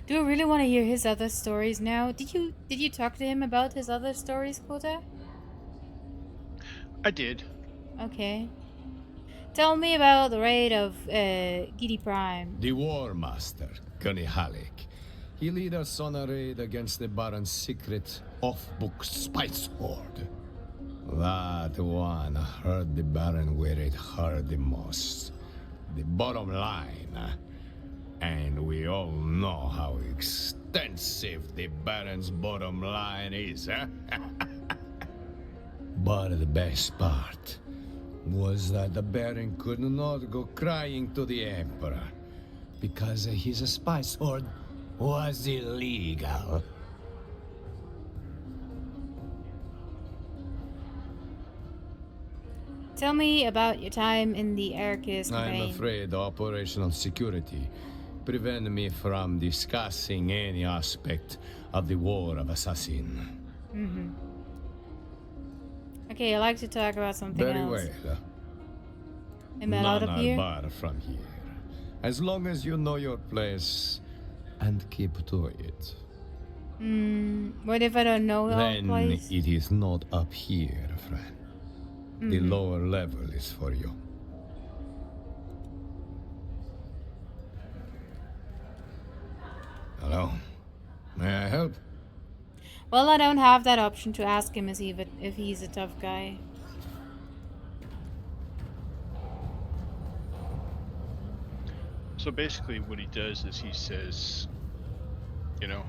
Do I really want to hear his other stories now? Did you talk to him about his other stories, Kota? I did. Okay. Tell me about the raid of Gidi Prime. The War Master, Gunny Halleck. He lead us on a raid against the Baron's secret off-book spice hoard. That one hurt the Baron where it hurt the most. The bottom line. And we all know how extensive the Baron's bottom line is, eh? But the best part was that the Baron could not go crying to the Emperor. because his spy sword was illegal. Tell me about your time in the Arceus campaign. I'm afraid operational security prevent me from discussing any aspect of the War of Assassin. Okay, I like to talk about something Very else. well. Am I allowed None up are here? barred from here. As long as you know your place and keep to it. What if I don't know our Then place? it is not up here, friend. The lower level is for you. Hello? May I help? Well, I don't have that option to ask him if he's a tough guy. So basically what he does is he says, you know,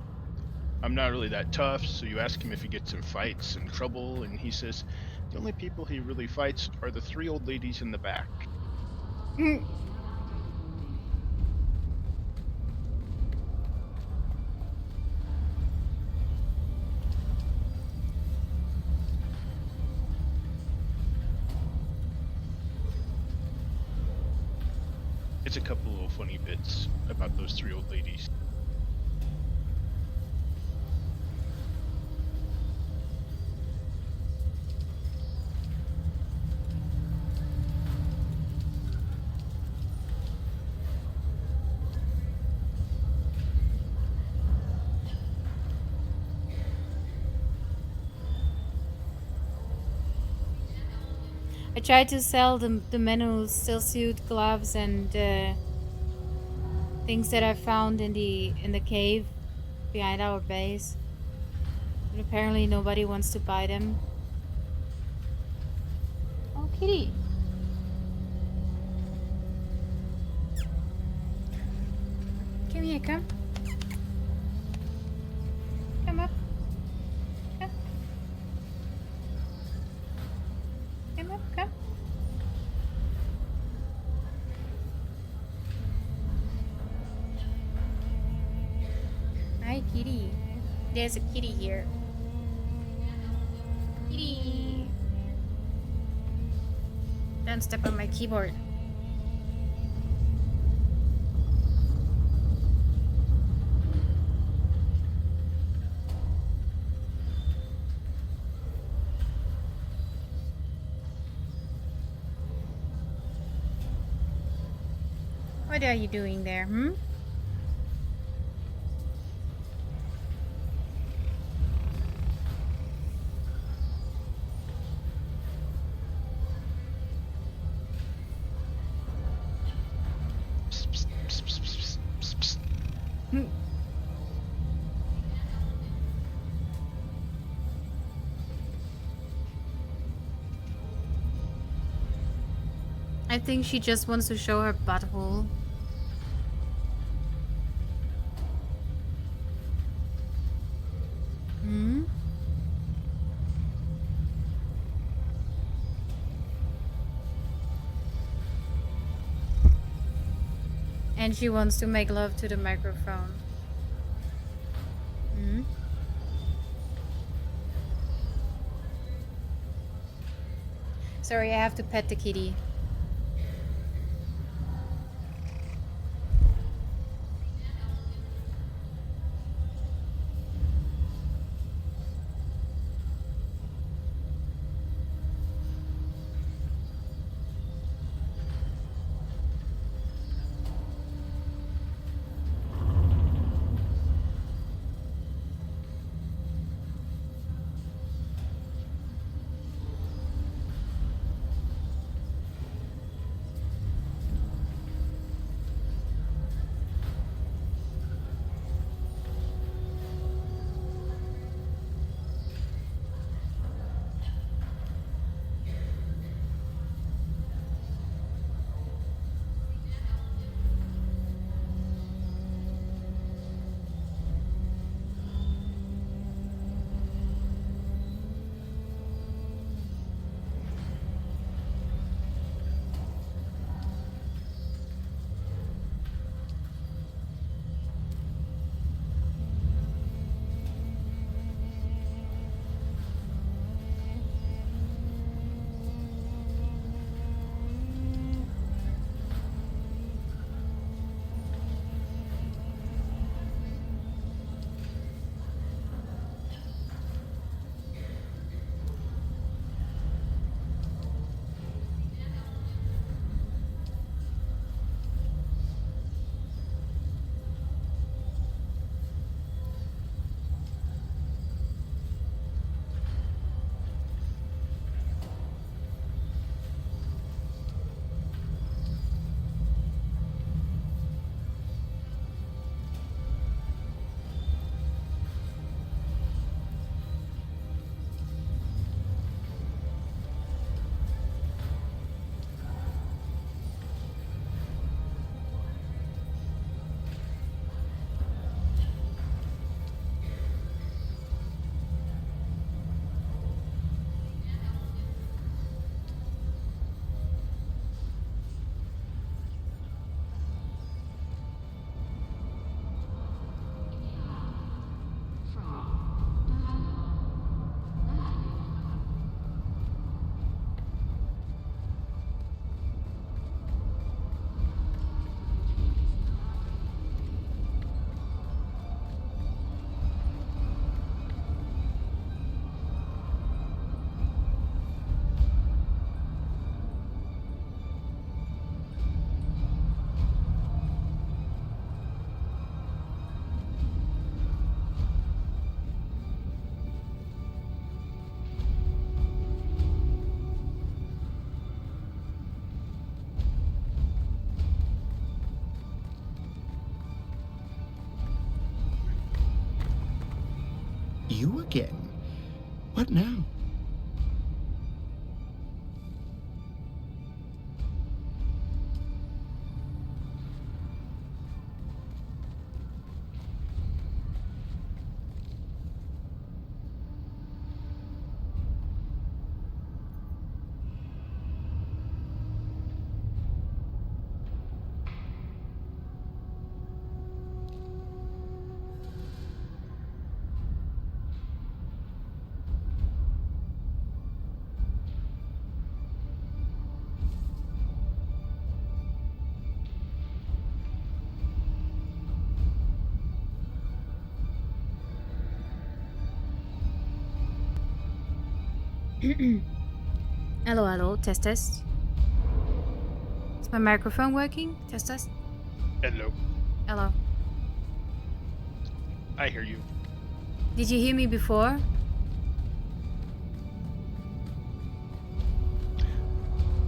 I'm not really that tough, so you ask him if he gets in fights and trouble, and he says the only people he really fights are the 3 old ladies in the back. It's a couple of funny bits about those 3 old ladies. I tried to sell the menus, stillsuit, gloves, and things that I found in the cave behind our base. But apparently nobody wants to buy them. Oh, kitty. Come here, come. Come up. Come. Come up, come. Hi, kitty. There's a kitty here. Kitty. Don't step on my keyboard. What are you doing there, I think she just wants to show her butthole. And she wants to make love to the microphone. Sorry, I have to pet the kitty. you again. What now? Hello, hello, test test. Is my microphone working? Test test. Hello. Hello. I hear you. Did you hear me before?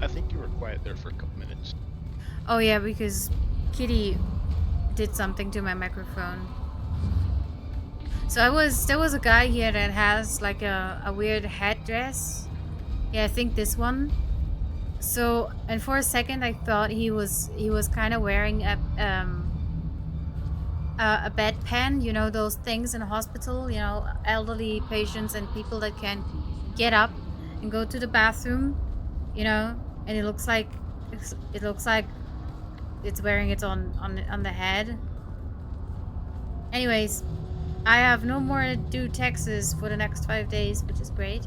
I think you were quiet there for a couple minutes. Oh yeah, because Kitty did something to my microphone. So there was a guy here that has like a weird headdress. Yeah, I think this one. So, and for a second I thought he was kind of wearing a bedpan, you know, those things in a hospital, you know, elderly patients and people that can get up and go to the bathroom, you know, and it looks like it's wearing it on the head. Anyways, I have no more due taxes for the next 5 days, which is great.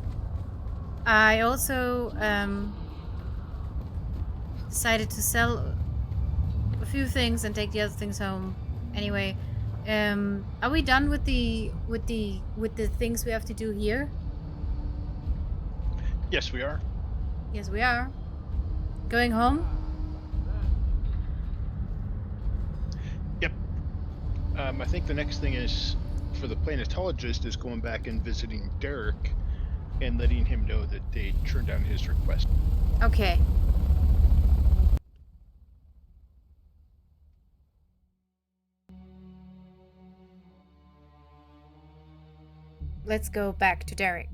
I also decided to sell a few things and take the other things home. Anyway, are we done with the things we have to do here? Yes, we are. Yes, we are. Going home? Yep. I think the next thing is for the planetologist is going back and visiting Derek and letting him know that they turned down his request. Okay. Let's go back to Derek.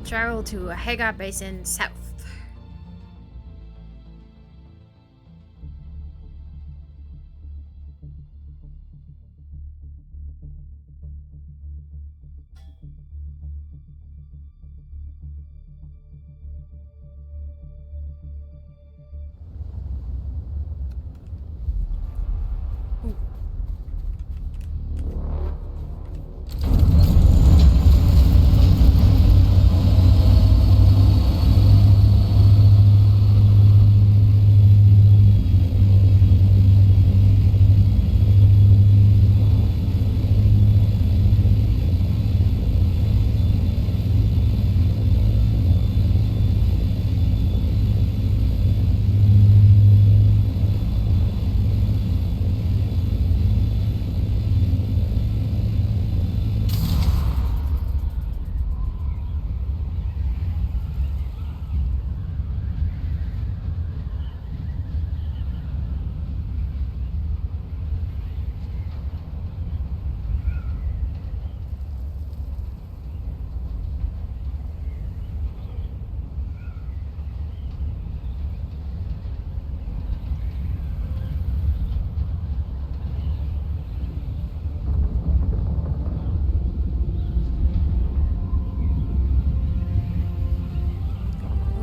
Travel to Hagar Basin South.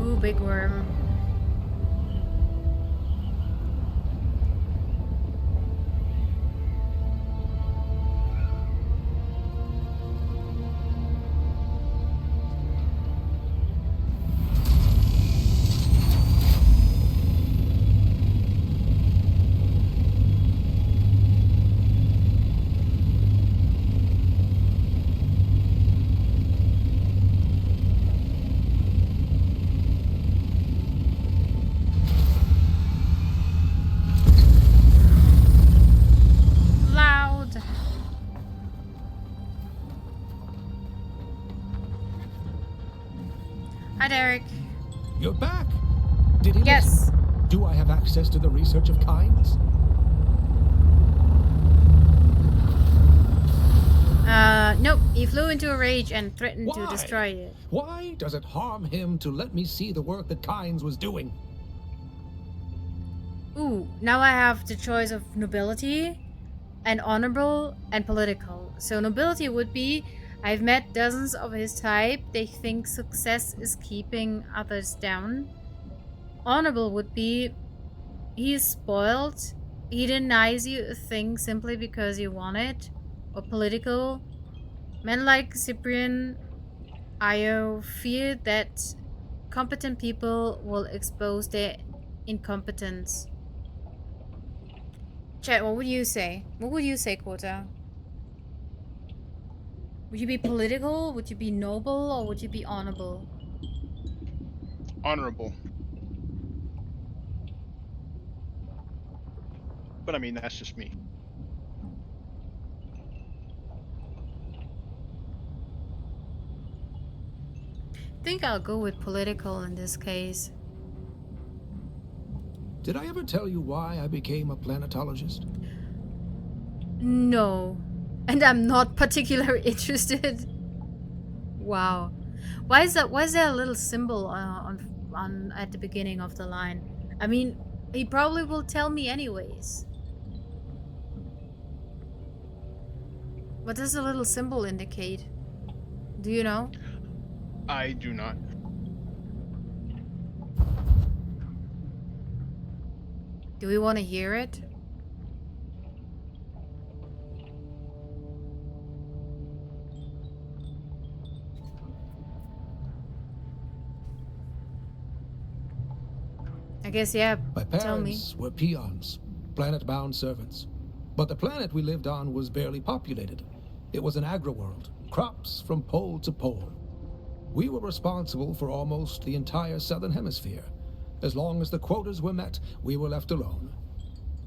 Ooh, big worm. Hi, Derek. You're back. Did he Yes. listen? Do I have access to the research of kinds? Nope. He flew into a rage and threatened to Why? destroy it. Why does it harm him to let me see the work that Kynes was doing? Ooh, now I have the choice of nobility and honorable and political. So nobility would be, I've met dozens of his type. They think success is keeping others down. Honorable would be, he's spoiled. He denies you a thing simply because you want it. Or political. Men like Cyprian Io fear that competent people will expose their incompetence. Chat, what would you say? What would you say, Kota? Would you be political? Would you be noble? Or would you be honorable? Honorable. But I mean, that's just me. I think I'll go with political in this case. Did I ever tell you why I became a planetologist? No. And I'm not particularly interested. Wow. Why is that? Why is there a little symbol on at the beginning of the line? I mean, he probably will tell me anyways. What does the little symbol indicate? Do you know? I do not. Do we want to hear it? I guess, yeah. My Tell me. parents were peons, planet-bound servants. But the planet we lived on was barely populated. It was an agri-world, crops from pole to pole. We were responsible for almost the entire southern hemisphere. As long as the quotas were met, we were left alone.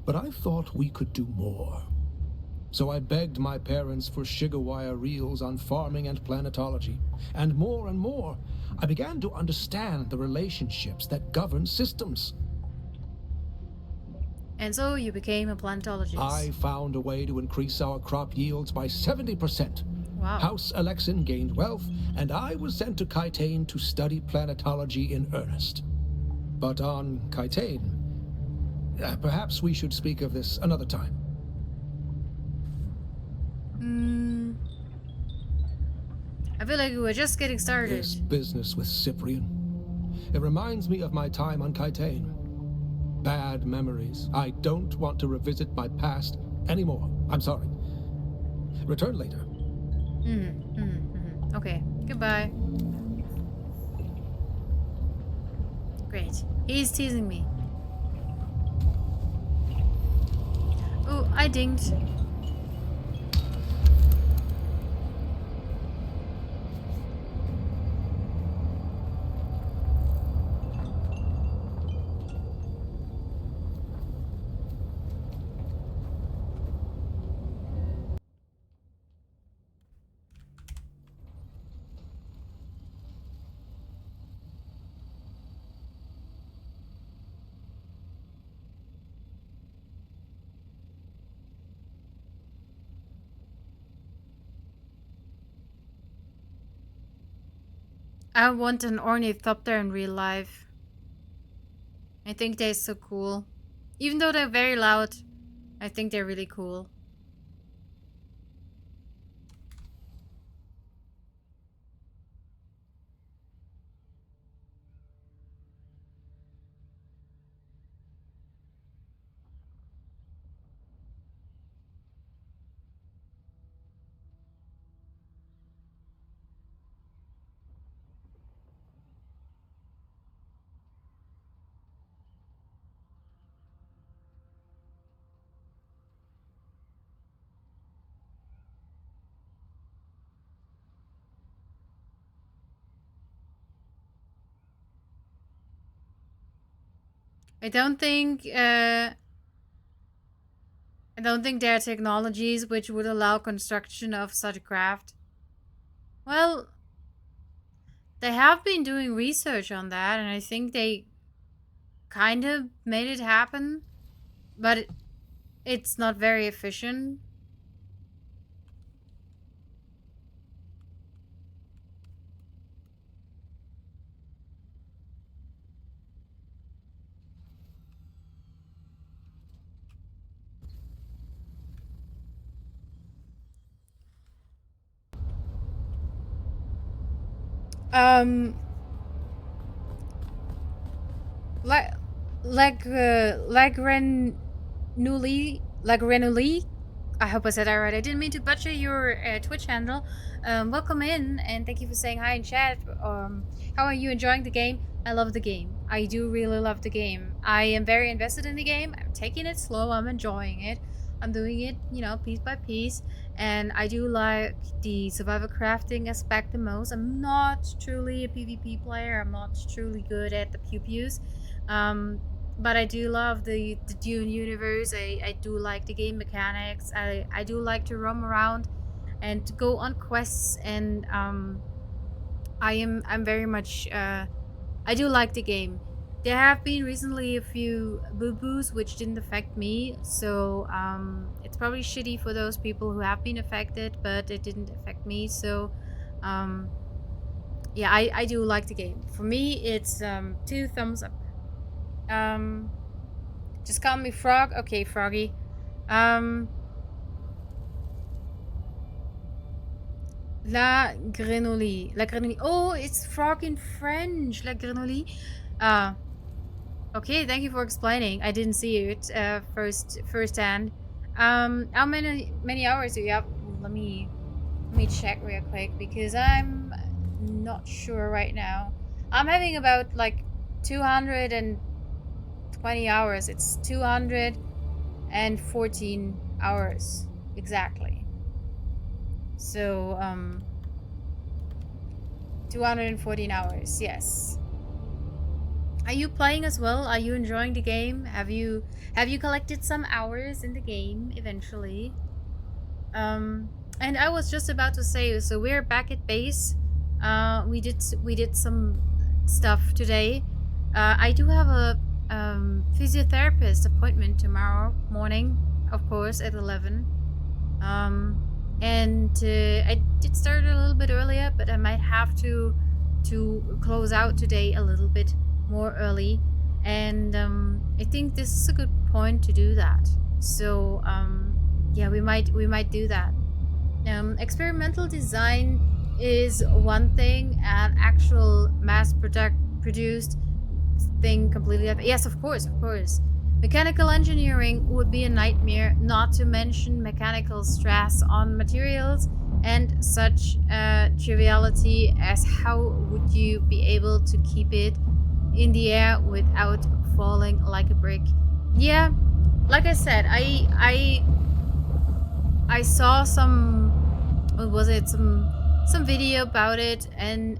But I thought we could do more. So I begged my parents for sugar wire reels on farming and planetology. And more, I began to understand the relationships that govern systems. And so you became a planetologist. I found a way to increase our crop yields by 70%. Wow. House Alexin gained wealth, and I was sent to Kitane to study planetology in earnest. But on Kitane, perhaps we should speak of this another time. I feel like we were just getting started. This business with Cyprian. It reminds me of my time on Kitane. Bad memories. I don't want to revisit my past anymore. I'm sorry. Return later. Okay, goodbye. Great. He's teasing me. Oh, I dinged. I want an ornithopter in real life. I think they're so cool. Even though they're very loud, I think they're really cool. I don't think there are technologies which would allow construction of such a craft. Well, They have been doing research on that, and I think they kind of made it happen, but it's not very efficient. Um, like Lagranuli. I hope I said that right. I didn't mean to butcher your Twitch handle. Welcome in, and thank you for saying hi in chat. How are you enjoying the game? I love the game. I do really love the game. I am very invested in the game. I'm taking it slow. I'm enjoying it. I'm doing it, you know, piece by piece. And I do like the survival crafting aspect the most. I'm not truly a PvP player. I'm not truly good at the pew-pews. But I do love the Dune universe. I do like the game mechanics. I do like to roam around and to go on quests, and I'm very much I do like the game. There have been recently a few boo-boos which didn't affect me, so it's probably shitty for those people who have been affected, but it didn't affect me. So yeah, I do like the game. For me, it's 2 thumbs up. Just call me Frog. Okay, Froggy. La Grenouille. La Grenouille. Oh, it's frog in French. La Grenouille. Okay, thank you for explaining. I didn't see it firsthand. How many hours do you have? Let me check real quick because I'm not sure right now. I'm having about like 220 hours. It's 214 hours exactly. So 214 hours. Yes. Are you playing as well? Are you enjoying the game? Have you collected some hours in the game eventually? And I was just about to say, so we're back at base. We did some stuff today. I do have a physiotherapist appointment tomorrow morning, of course, at 11. And I did start a little bit earlier, but I might have to close out today a little bit more early, and I think this is a good point to do that. So yeah, we might do that. Experimental design is one thing, and actual mass produced thing completely other. Yes, of course. Mechanical engineering would be a nightmare, not to mention mechanical stress on materials and such triviality as how would you be able to keep it in the air without falling like a brick. Yeah, like I said, I saw some, what was it, some video about it, and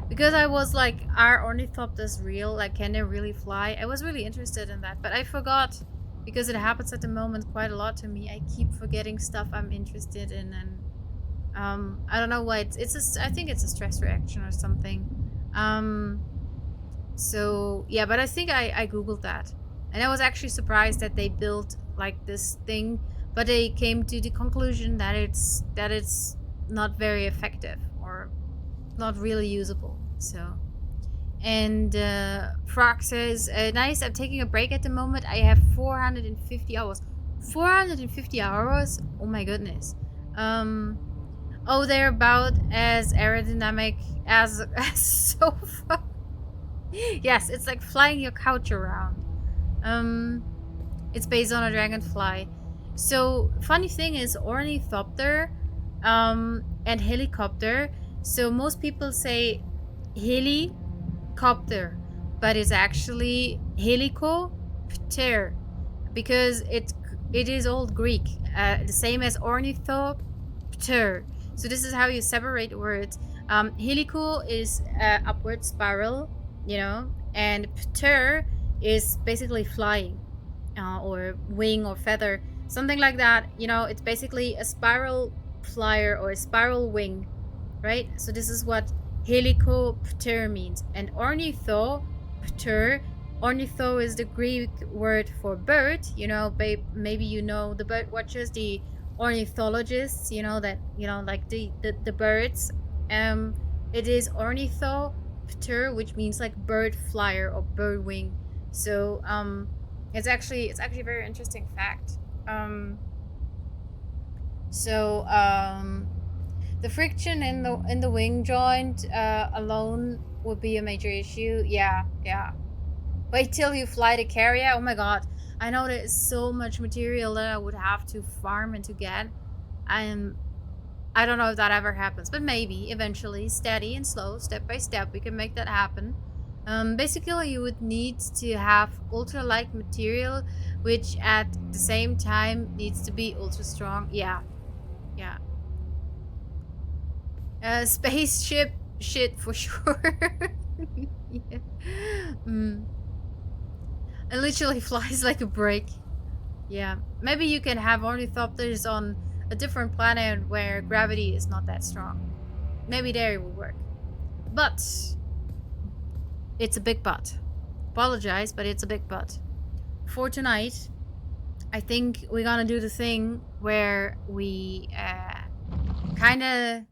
because I was like, are ornithopters real? Like, can they really fly? I was really interested in that, but I forgot, because it happens at the moment quite a lot to me. I keep forgetting stuff I'm interested in, and I don't know why. I think it's a stress reaction or something. So yeah, but I think I googled that, and I was actually surprised that they built like this thing, but they came to the conclusion that it's not very effective or not really usable. So, and Frog says, nice, I'm taking a break at the moment. I have 450 hours. 450 hours? Oh my goodness. Oh, they're about as aerodynamic as sofa. Yes, it's like flying your couch around. It's based on a dragonfly. So, funny thing is ornithopter and helicopter. So most people say helicopter, but it's actually helicopter because it is Old Greek, the same as ornithopter. So this is how you separate words. Helico is upward spiral, you know, and pter is basically flying, or wing or feather, something like that. You know, it's basically a spiral flyer or a spiral wing. Right? So this is what helicopter means. And ornithopter, ornitho is the Greek word for bird. You know, maybe you know the bird watchers, the ornithologists. You know that, you know, like the birds. It is ornithopter, which means like bird flyer or bird wing. So it's actually a very interesting fact. So the friction in the wing joint alone would be a major issue. Yeah, yeah. Wait till you fly the carrier. Oh my god. I know there's so much material that I would have to farm and to get. I don't know if that ever happens, but maybe eventually, steady and slow, step by step, we can make that happen. Basically, you would need to have ultra light material, which at the same time needs to be ultra strong. Yeah, yeah. Spaceship shit for sure. Yeah. It literally flies like a brick. Yeah. Maybe you can have ornithopters on a different planet where gravity is not that strong. Maybe there it will work. But it's a big but. Apologize, but it's a big but. For tonight, I think we're gonna do the thing where we kind of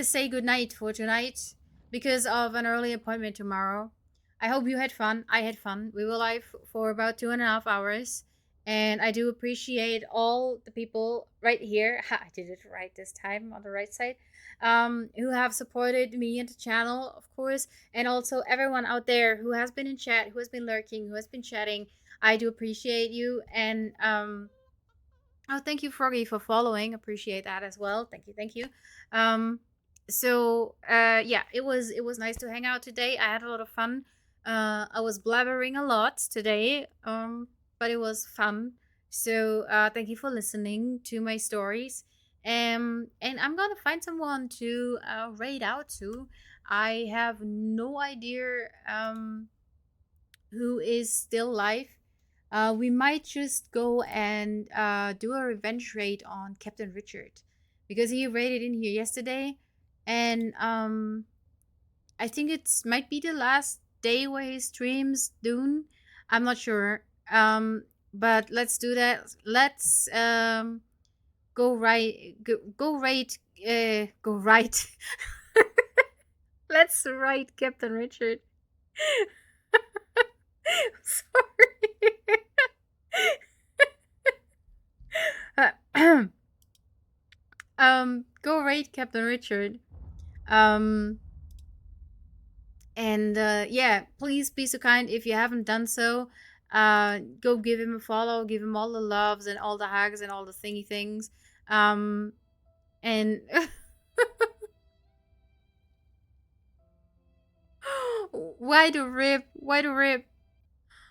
say goodnight for tonight because of an early appointment tomorrow. I hope you had fun. I had fun. We were live for about 2.5 hours. And I do appreciate all the people right here. I did it right this time on the right side. Who have supported me and the channel, of course. And also everyone out there who has been in chat, who has been lurking, who has been chatting. I do appreciate you. And oh, thank you, Froggy, for following. Appreciate that as well. Thank you, thank you. So yeah, it was nice to hang out today. I had a lot of fun. I was blabbering a lot today, but it was fun. So thank you for listening to my stories. And I'm gonna find someone to raid out to. I have no idea who is still live. We might just go and do a revenge raid on Captain Richard because he raided in here yesterday, and I think it's might be the last day where he streams Dune. I'm not sure. But let's do that. Let's go right go raid go right. Let's raid Captain Richard. Sorry. Go raid Captain Richard. And yeah, please be so kind if you haven't done so. Go give him a follow, give him all the loves and all the hugs and all the thingy things. And why the rip? Why the rip?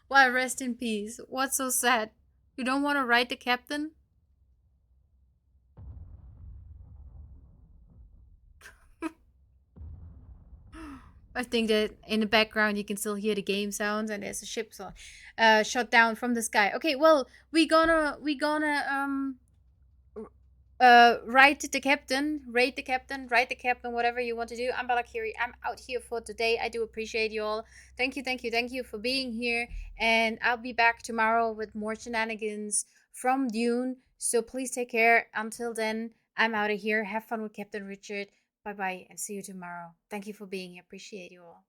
Why rest in peace? What's so sad? You don't want to write the captain? I think that in the background you can still hear the game sounds and there's a ship shot down from the sky. Okay, well, we gonna write the captain, rate the captain, write the captain, whatever you want to do. I'm Bellakiri. I'm out here for today. I do appreciate you all. Thank you for being here. And I'll be back tomorrow with more shenanigans from Dune. So please take care. Until then, I'm out of here. Have fun with Captain Richard. Bye bye and see you tomorrow. Thank you for being here. Appreciate you all.